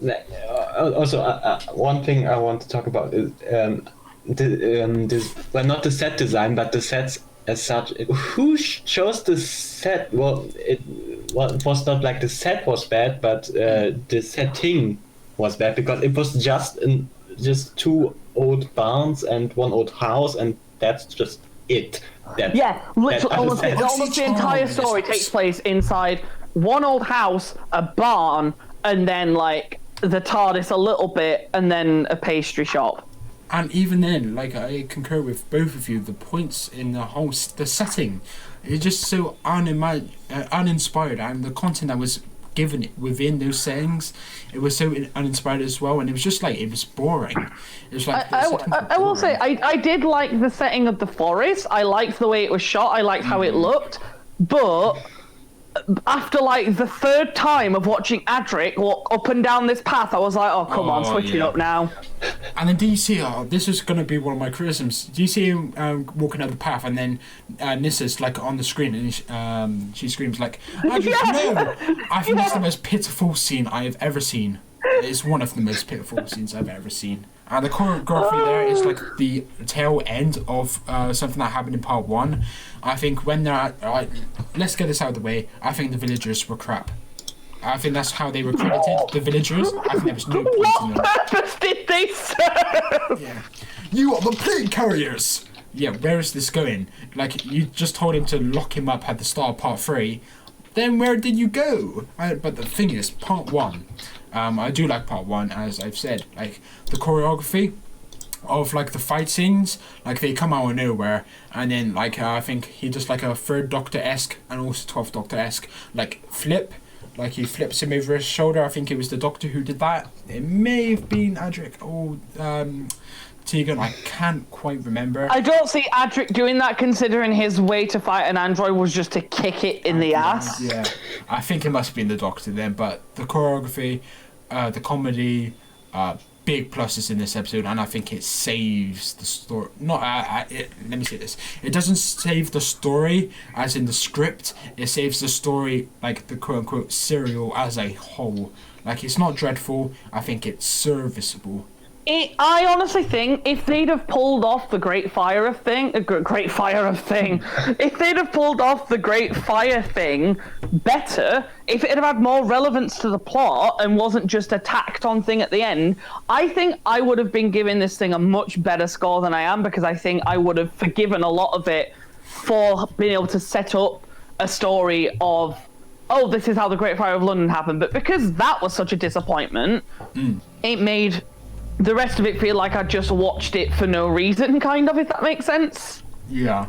Also, one thing I want to talk about is not the set design, but the sets as such. Who chose the set? Well, it was not like the set was bad, but the setting was bad, because it was just 2 old barns and 1 old house, and that's just it. Yeah, literally, almost the entire story takes place inside 1 old house, a barn, and then like the TARDIS a little bit, and then a pastry shop. And even then, like, I concur with both of you, the points in the setting is just so uninspired, and the content that was given within those settings, it was so uninspired as well, and it was just like, it was boring. It was like, I will say, I did like the setting of the forest. I liked the way it was shot. I liked how it looked, but after like the 3rd time of watching Adric walk up and down this path, I was like, oh, come on, switch it up now. And then do you see, this is going to be one of my criticisms, do you see him walking down the path, and then Nissa's like on the screen, and she screams like, Adric, no! I think that's the most pitiful scene I have ever seen. It's one of the most pitiful scenes I've ever seen. And the choreography there is like the tail end of something that happened in part 1. I think when they're at, let's get this out of the way, I think the villagers were crap. I think that's how they were credited, the villagers. I think there was no point in them. What purpose did they serve? Yeah. You are the plague carriers! Yeah, where is this going? Like, you just told him to lock him up at the start of part 3. Then where did you go? But the thing is, part 1, I do like part 1, as I've said. Like, the choreography of like the fight scenes, like they come out of nowhere, and then like I think he does like a 3rd Doctor-esque and also 12th Doctor-esque like flip, like he flips him over his shoulder. I think it was the Doctor who did that. It may have been Adric or Tegan, I can't quite remember. I don't see Adric doing that, considering his way to fight an android was just to kick it in the ass. Yeah, I think it must have been the Doctor then, but the choreography, the comedy, big pluses in this episode, and I think it saves the story. Let me say this: it doesn't save the story as in the script. It saves the story, like the quote unquote serial as a whole. Like, it's not dreadful. I think it's serviceable. I honestly think if they'd have pulled off the Great Fire of thing, if they'd have pulled off the Great Fire thing better, if it had had more relevance to the plot and wasn't just a tacked on thing at the end, I think I would have been giving this thing a much better score than I am, because I think I would have forgiven a lot of it for being able to set up a story of, oh, this is how the Great Fire of London happened. But because that was such a disappointment, it made the rest of it feel like I just watched it for no reason, kind of, if that makes sense. Yeah.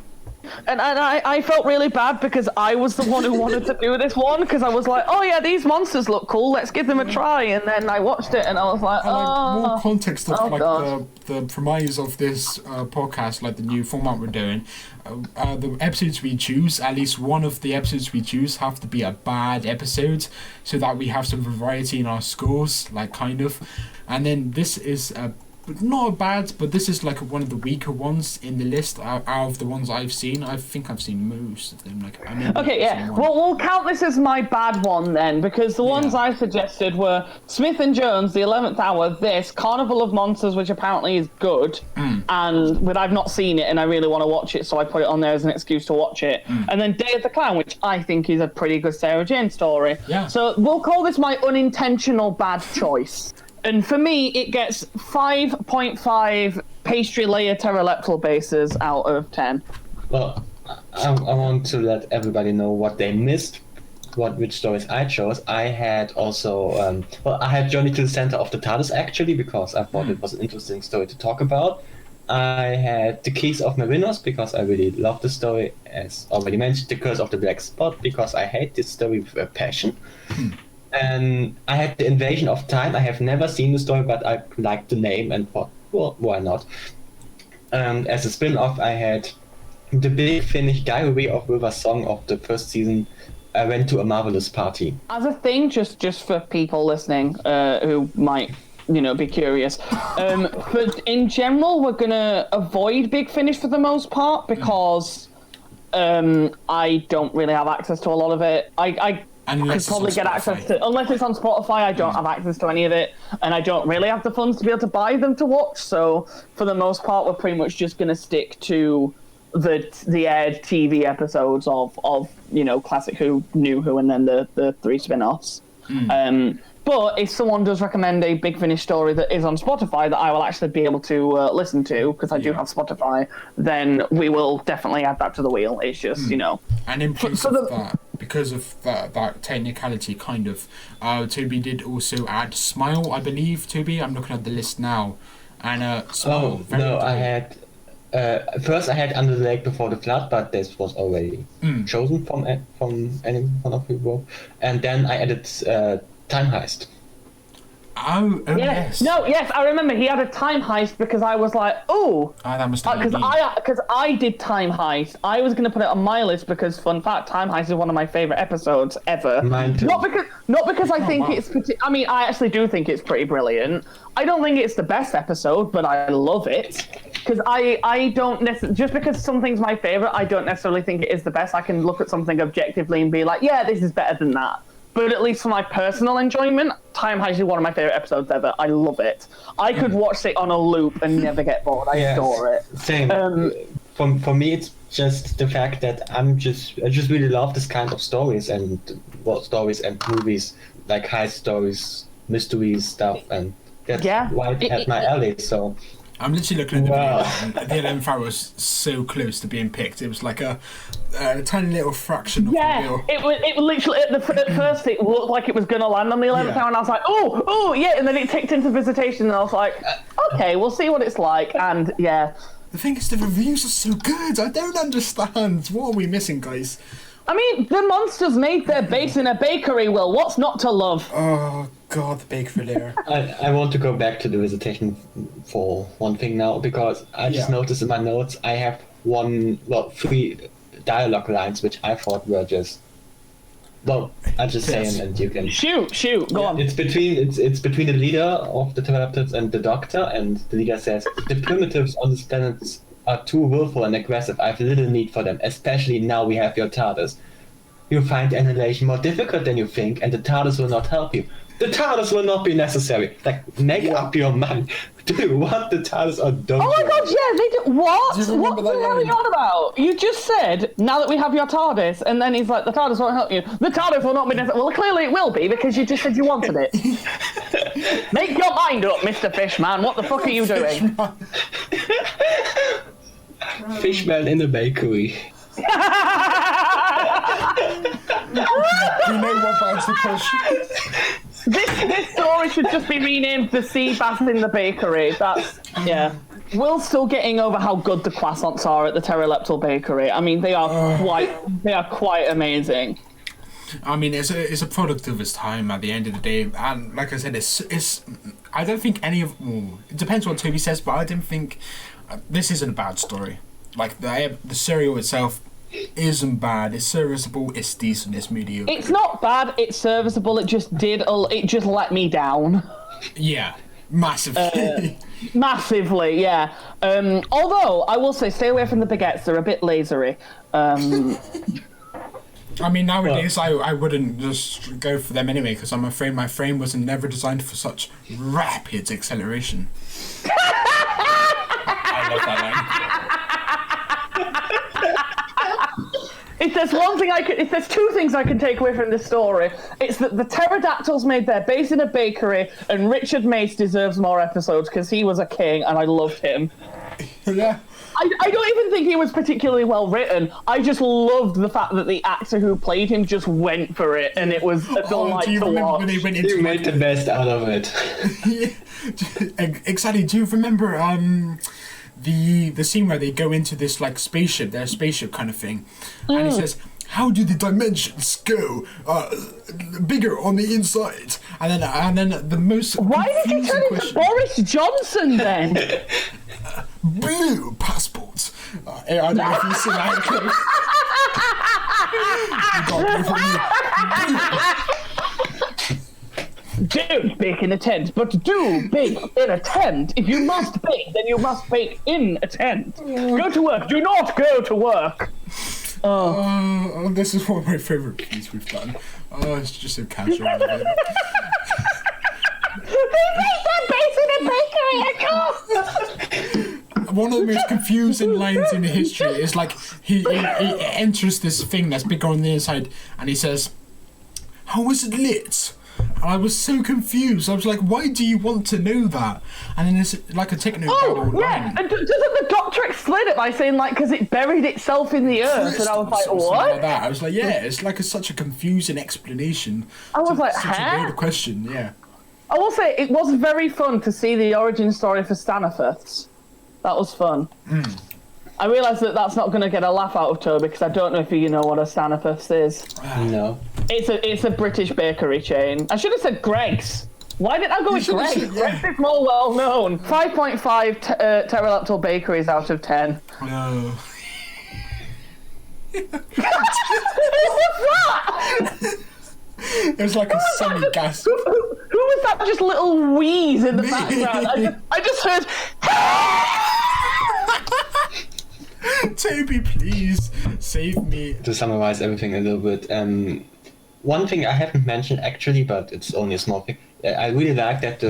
And I felt really bad because I was the one who wanted to do this one, because I was like, oh yeah, these monsters look cool, let's give them a try. And then I watched it and I was like, more context of God. the premise of this podcast, like the new format we're doing. The episodes we choose, at least one of the episodes we choose, have to be a bad episode, so that we have some variety in our scores, like kind of. And then this is a not bad, but this is like one of the weaker ones in the list out of the ones I've seen. I think I've seen most of them. Okay, yeah. Well, we'll count this as my bad one then, because the ones I suggested were Smith and Jones, The 11th Hour, this, Carnival of Monsters, which apparently is good, but I've not seen it and I really want to watch it, so I put it on there as an excuse to watch it. And then Day of the Clown, which I think is a pretty good Sarah Jane story. Yeah. So we'll call this my unintentional bad choice. And for me, it gets 5.5 pastry layer pteroleptal bases out of 10. Well, I want to let everybody know what they missed, which stories I chose. I had also, I had Journey to the Center of the TARDIS, actually, because I thought it was an interesting story to talk about. I had The Keys of Marinos, because I really love the story, as already mentioned, The Curse of the Black Spot, because I hate this story with a passion. And I had The Invasion of Time. I have never seen the story, but I liked the name and thought, well, why not? As a spin-off, I had The Big Finish Diary of River Song of the first season. I went to a marvelous party. As a thing, just for people listening who might, be curious, but in general, we're gonna avoid Big Finish for the most part because I don't really have access to a lot of it. I could probably get access to, unless it's on Spotify, I don't have access to any of it, and I don't really have the funds to be able to buy them to watch, so for the most part, we're pretty much just going to stick to the aired TV episodes of Classic Who, New Who, and then the 3 spin-offs. But if someone does recommend a Big Finish story that is on Spotify that I will actually be able to listen to, because I do have Spotify, then we will definitely add that to the wheel. It's just, And in place of that, because of that technicality, kind of, Tobi did also add Smile, I believe, Tobi. I'm looking at the list now. And Smile, I had... first I had Under the Lake Before the Flood, but this was already chosen from any one of you. And then I added Time Heist. Oh yes. No, yes, I remember he had a Time Heist because I was like, that must have been because I did Time Heist. I was going to put it on my list because, fun fact, Time Heist is one of my favorite episodes ever. Mine too. Not because I think it's. I mean, I actually do think it's pretty brilliant. I don't think it's the best episode, but I love it. Because I don't necessarily, just because something's my favorite, I don't necessarily think it is the best. I can look at something objectively and be like, yeah, this is better than that. But at least for my personal enjoyment, Time Heist is one of my favorite episodes ever. I love it. I could watch it on a loop and never get bored. I adore it. Same. For me, it's just the fact that I just really love this kind of stories and stories and movies, like heist stories, mysteries stuff, and that's right at my alley. So. I'm literally looking at the video, and the 11th Hour was so close to being picked. It was like a tiny little fraction of the wheel. It was literally, at first it looked like it was going to land on the 11th Hour, and I was like, oh, yeah, and then it ticked into Visitation, and I was like, okay, we'll see what it's like, and yeah. The thing is, the reviews are so good, I don't understand. What are we missing, guys? I mean, the monsters made their base in a bakery, Will. What's not to love? Oh, God, the bakery layer. I want to go back to the Visitation for one thing now, because I just noticed in my notes I have 3 dialogue lines which I thought were just... Well, I'll just say them and you can... Shoot, go on. It's between the leader of the Pterodactyls and the doctor, and the leader says, the primitives on this planet are too willful and aggressive. I have little need for them, especially now we have your TARDIS. You find annihilation more difficult than you think, and the TARDIS will not help you. The TARDIS will not be necessary. Like, make up your mind. Do you want the TARDIS or don't you? Oh my god, yeah, they do. What? What the that hell are you on about? You just said, now that we have your TARDIS, and then he's like, the TARDIS won't help you. The TARDIS will not be necessary. Well, clearly it will be, because you just said you wanted it. Make your mind up, Mr. Fishman. What the fuck are you doing? Fishman in the bakery. You know what buttons to push. This story should just be renamed The Sea Bass in the Bakery. That's, We're still getting over how good the croissants are at the Pteroleptal Bakery. I mean, they are quite amazing. I mean, it's a product of its time at the end of the day, and like I said, it's I don't think any of it depends what Tobi says, but I don't think this isn't a bad story. Like the serial itself isn't bad. It's serviceable. It's decent. It's mediocre. It's not bad. It's serviceable. It just let me down. Yeah. Massively. Massively, yeah. Although I will say, stay away from the baguettes; they're a bit lasery. I mean, nowadays I wouldn't just go for them anyway because I'm afraid my frame was never designed for such rapid acceleration. I love that line. If there's two things I can take away from this story, it's that the pterodactyls made their base in a bakery, and Richard Mace deserves more episodes because he was a king and I loved him. Yeah. I don't even think he was particularly well written. I just loved the fact that the actor who played him just went for it, and it was a delight do you to remember watch. when they went into You made the best out of it. Exactly. Do you remember the scene where they go into this like spaceship, their spaceship kind of thing, and he says, "How do the dimensions go bigger on the inside?" And then the most Why did you turn into question, Boris Johnson then? blue passports. I don't know if you see that. Don't bake in a tent, but do bake in a tent. If you must bake, then you must bake in a tent. Go to work. Do not go to work. This is one of my favourite pieces we've done. Oh, it's just so casual. They make their base in a bakery. I can't. One of the most confusing lines in history is like he enters this thing that's bigger on the inside, and he says, "How was it lit?" And I was so confused. I was like, "Why do you want to know that?" And then it's like a techno. Oh, yeah. And doesn't the Doctor explain it by saying, like, because it buried itself in the earth? And I was like, what? Like that. I was like, yeah, it's like such a confusing explanation. I was like, such huh? a weird question, yeah. I will say, it was very fun to see the origin story for Stanifests. That was fun. I realise that that's not going to get a laugh out of Tobi, because I don't know if you know what a Stanifest is. No. It's a British bakery chain. I should have said Greggs. Why did I go with Greggs? said, yeah. Greggs is more well known. 5.5 pterodactyl bakeries out of 10. No. What was that? It was like a semi gas. Who was that just little wheeze in the background? I just heard... Tobi, please save me. To summarize everything a little bit, one thing I haven't mentioned actually, but it's only a small thing. I really like that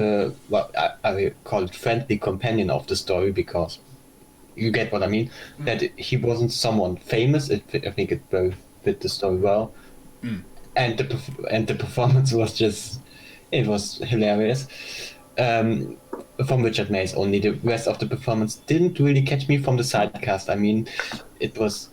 I call it friendly companion of the story, because you get what I mean. That he wasn't someone famous. I think it very fit the story well, and the performance was it was hilarious. From Richard Mace only. The rest of the performance didn't really catch me from the sidecast. I mean, it was...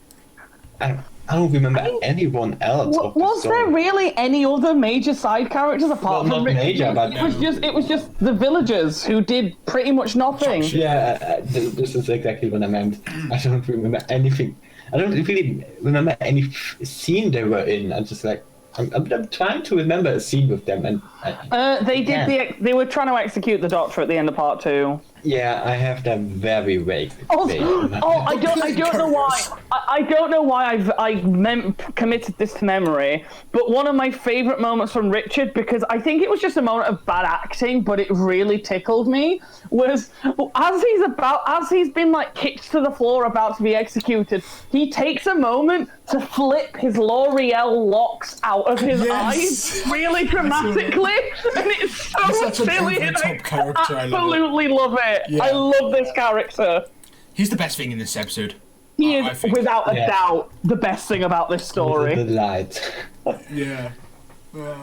I don't remember anyone else. Was there really any other major side characters apart from Richard major, Mace? but It was just the villagers who did pretty much nothing. Yeah, this is exactly what I meant. I don't remember anything. I don't really remember any scene they were in. I'm just like, I'm trying to remember a scene with them, and they were trying to execute the Doctor at the end of part 2. Yeah, I have them very vague. I don't know why. I don't know why committed this to memory. But one of my favourite moments from Richard, because I think it was just a moment of bad acting, but it really tickled me, was as he's been like kicked to the floor about to be executed, he takes a moment to flip his L'Oreal locks out of his eyes really dramatically, and it's so silly, and I absolutely love it. Yeah. I love this character. He's the best thing in this episode. He is, without a doubt, the best thing about this story. The light. Yeah.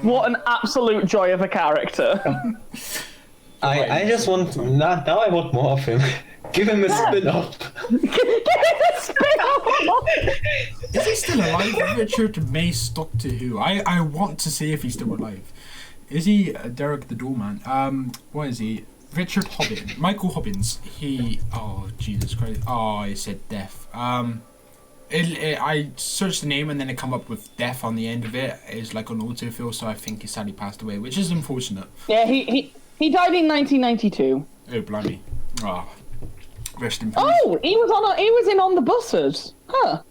What an absolute joy of a character. I just want... Now I want more of him. Give him a spin-off. Give him a spin-off! Is he still alive? Richard Mace, Doctor Who. I want to see if he's still alive. Is he Derek the Doorman? What is he? Richard Hobbins. Michael Hobbins. He... Oh, Jesus Christ. Oh, I said death. I searched the name and then it come up with death on the end of it. It's like an autofill, so I think he sadly passed away, which is unfortunate. Yeah, he died in 1992. Oh, blimey. Oh, rest in peace. Oh, he was in On the Buses. Huh.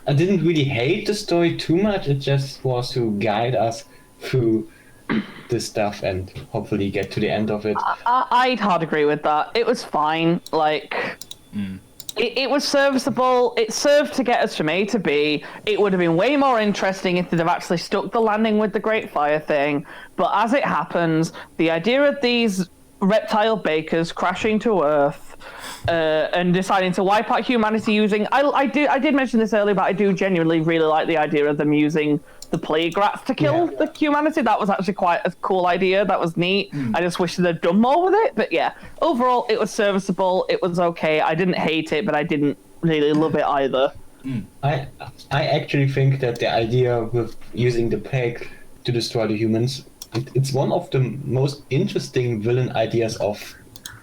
I didn't really hate the story too much. It just was to guide us through this stuff and hopefully get to the end of it. I'd hard agree with that. It was fine. Like, it was serviceable. It served to get us from A to B. It would have been way more interesting if they'd have actually stuck the landing with the Great Fire thing. But as it happens, the idea of these reptile bakers crashing to Earth and deciding to wipe out humanity using... I did mention this earlier, but I do genuinely really like the idea of them using the plague rats to kill the humanity. That was actually quite a cool idea. That was neat. I just wish they'd done more with it. But yeah, overall, it was serviceable. It was okay. I didn't hate it, but I didn't really love it either. I actually think that the idea with using the plague to destroy the humans, it's one of the most interesting villain ideas of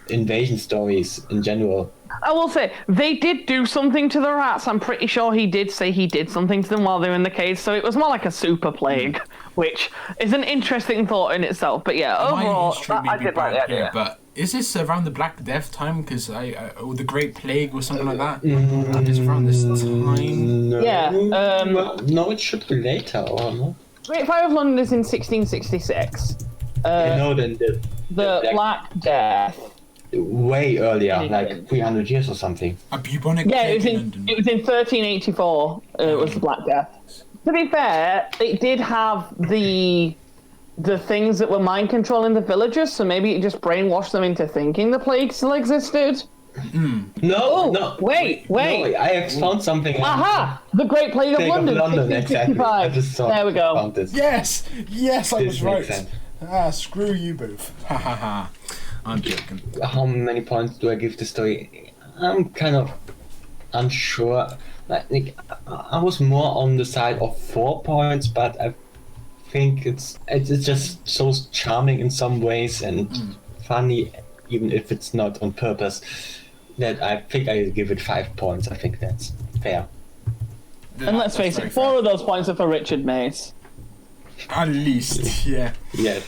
invasion stories in general. I will say, they did do something to the rats. I'm pretty sure he did say he did something to them while they were in the cage, so it was more like a super plague, which is an interesting thought in itself. But yeah, overall, I did like the idea. Here, but is this around the Black Death time? Because or the Great Plague or something like that? It's around this time? No. Yeah. Well, no, it should be later, or no? Great Fire of London is in 1666. No, then the Black Death. Way earlier, like 300 years or something. A bubonic plague in London. It was in 1384. It was the Black Death. To be fair, it did have the things that were mind controlling the villagers, so maybe it just brainwashed them into thinking the plague still existed. No. Wait. No, I have found something. Aha! The Great Plague of London. Exactly. I just saw. There we go. Found this. Yes, I was right. Sense. Screw you both. Ha ha ha. I'm joking. How many points do I give the story? I'm kind of unsure. Like, I was more on the side of 4 points, but I think it's just so charming in some ways and funny, even if it's not on purpose, that I think I give it 5 points. I think that's fair. And let's face it, 4 of those points are for Richard Mace. At least, yeah. Yeah.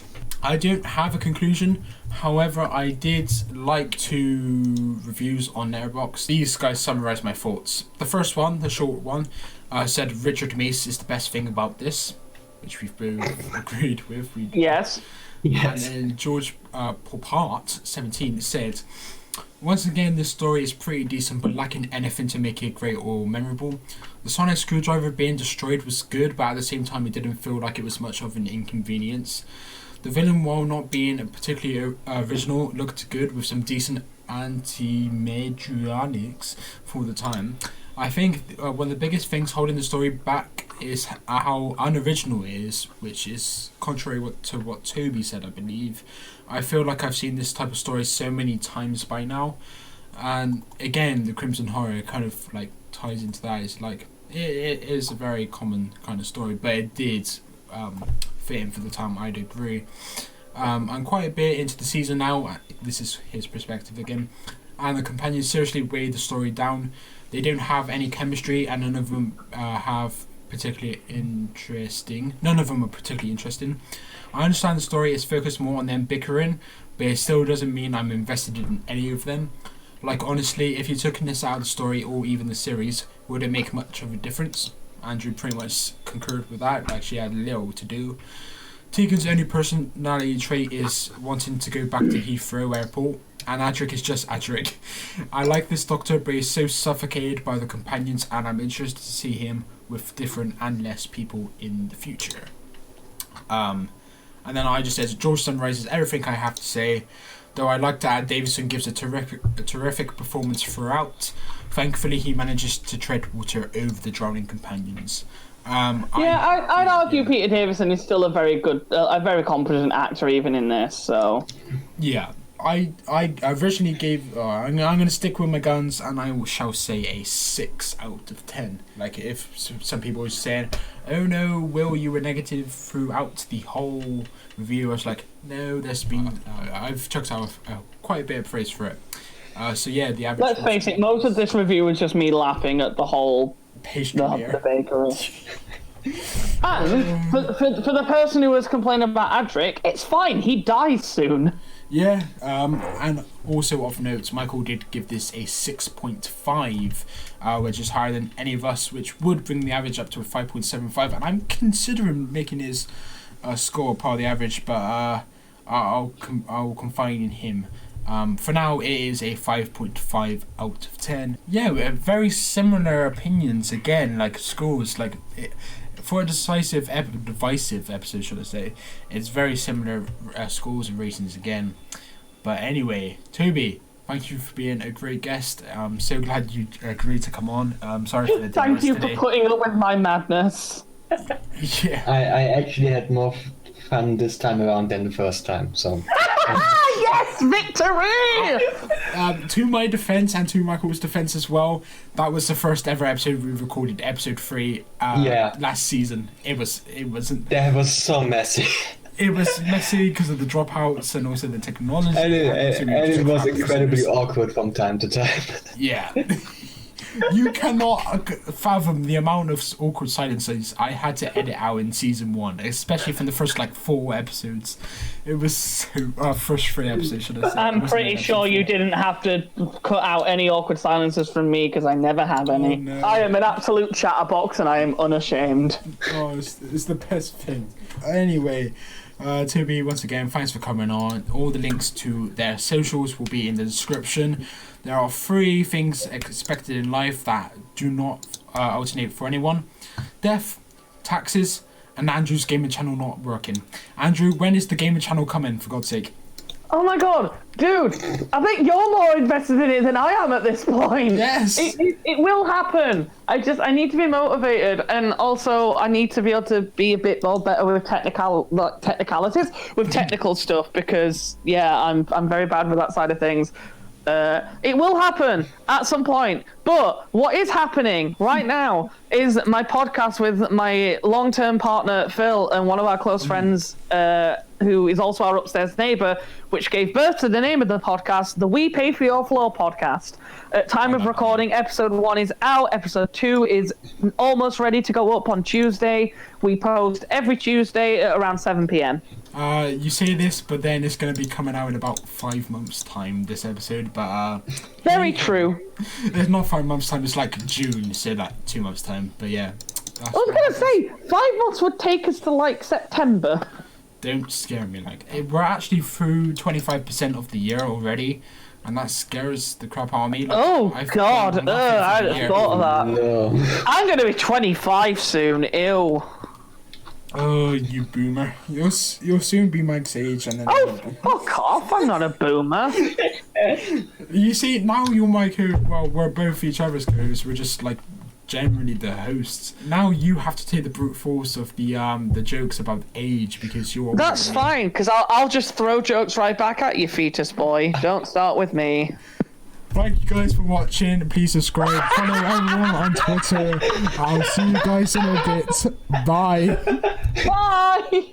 I don't have a conclusion. However, I did like 2 reviews on Letterboxd. These guys summarize my thoughts. The first one, the short one, said Richard Mace is the best thing about this, which we've both agreed with. Yes. And then George Popart, 17, said, once again, this story is pretty decent, but lacking anything to make it great or memorable. The sonic screwdriver being destroyed was good, but at the same time, it didn't feel like it was much of an inconvenience. The villain, while not being particularly original, looked good with some decent anti-Medrianics for the time. I think one of the biggest things holding the story back is how unoriginal it is, which is contrary to what Tobi said, I believe. I feel like I've seen this type of story so many times by now, and again, the Crimson Horror kind of like ties into that. It's like it is a very common kind of story, but it did fit in for the time. I'd agree. I'm quite a bit into the season now. This is his perspective again, and the companions seriously weigh the story down. They don't have any chemistry, and none of them have particularly interesting. None of them are particularly interesting. I understand the story is focused more on them bickering, but it still doesn't mean I'm invested in any of them. Like, honestly, if you took this out of the story or even the series, would it make much of a difference? Andrew pretty much concurred with that. Like, she had little to do. Tegan's only personality trait is wanting to go back to Heathrow Airport, and Adric is just Adric. I like this Doctor, but he's so suffocated by the companions, and I'm interested to see him with different and less people in the future. And then I just said, George summarizes everything I have to say, though I like to add Davison gives a terrific performance throughout. Thankfully, he manages to tread water over the drowning companions. I'd argue Peter Davison is still a very good, a very competent actor even in this. So yeah, I originally gave. I'm going to stick with my guns, and I shall say a 6 out of 10. Like, if some people were saying, "Oh no, Will, you were negative throughout the whole review," I was like, "No, there's been I've chucked out quite a bit of praise for it." So yeah, the average. Let's face it, most of this review was just me laughing at the whole the bakery. And for the person who was complaining about Adric, it's fine. He dies soon. Yeah, and also of note, Michael did give this a 6.5, which is higher than any of us, which would bring the average up to a 5.75, and I'm considering making his score part of the average, but I'll confine in him. For now, it is a 5.5 out of 10. Yeah, very similar opinions again, like scores. Like for a divisive episode, should I say? It's very similar scores and ratings again. But anyway, Tobi, thank you for being a great guest. I'm so glad you agreed to come on. Sorry for the Thank you today. for putting up with my madness. Yeah. I actually had more fun this time around than the first time, so... Yes, victory! To my defense and to Michael's defense as well, that was the first ever episode we recorded, episode 3, last season. It wasn't. That was so messy. It was messy because of the dropouts and also the technology. And it was incredibly awkward from time to time. Yeah. You cannot fathom the amount of awkward silences I had to edit out in season 1, especially from the first 4 episodes. It was so first 3 episodes, should I say? I'm pretty sure you didn't have to cut out any awkward silences from me because I never have any. Oh, no. I am an absolute chatterbox and I am unashamed. Oh, it's the best thing. Anyway, Tobi, once again, thanks for coming on. All the links to their socials will be in the description. There are 3 things expected in life that do not alternate for anyone: death, taxes, and Andrew's gaming channel not working. Andrew, when is the gaming channel coming, for God's sake? Oh my god, dude! I think you're more invested in it than I am at this point. Yes! It will happen. I need to be motivated, and also I need to be able to be a bit more better with technicalities, with technical stuff, because I'm very bad with that side of things. It will happen at some point, but what is happening right now is my podcast with my long-term partner Phil and one of our close friends who is also our upstairs neighbour, which gave birth to the name of the podcast, the We Pay For Your Floor podcast. At time of recording, episode 1 is out, episode 2 is almost ready to go up on Tuesday. We post every Tuesday at around 7 p.m. You say this, but then it's going to be coming out in about 5 months' time, this episode, but... Very true. It's not 5 months' time, it's June, so 2 months' time, but yeah. I was going to say, 5 months would take us to, September. Don't scare me, we're actually through 25% of the year already, and that scares the crap out of me. God, I hadn't thought of that. No. I'm going to be 25 soon, ew. Oh, you boomer. You'll soon be Mike's age, and then... Oh, fuck off, I'm not a boomer. You see, now you're Mike, we're both each other's co-hosts, we're just, generally the hosts. Now you have to take the brute force of the jokes about age, because you're... That's fine, because I'll just throw jokes right back at you, fetus boy. Don't start with me. Thank you guys for watching. Please subscribe. Follow everyone on Twitter. I'll see you guys in a bit. Bye. Bye!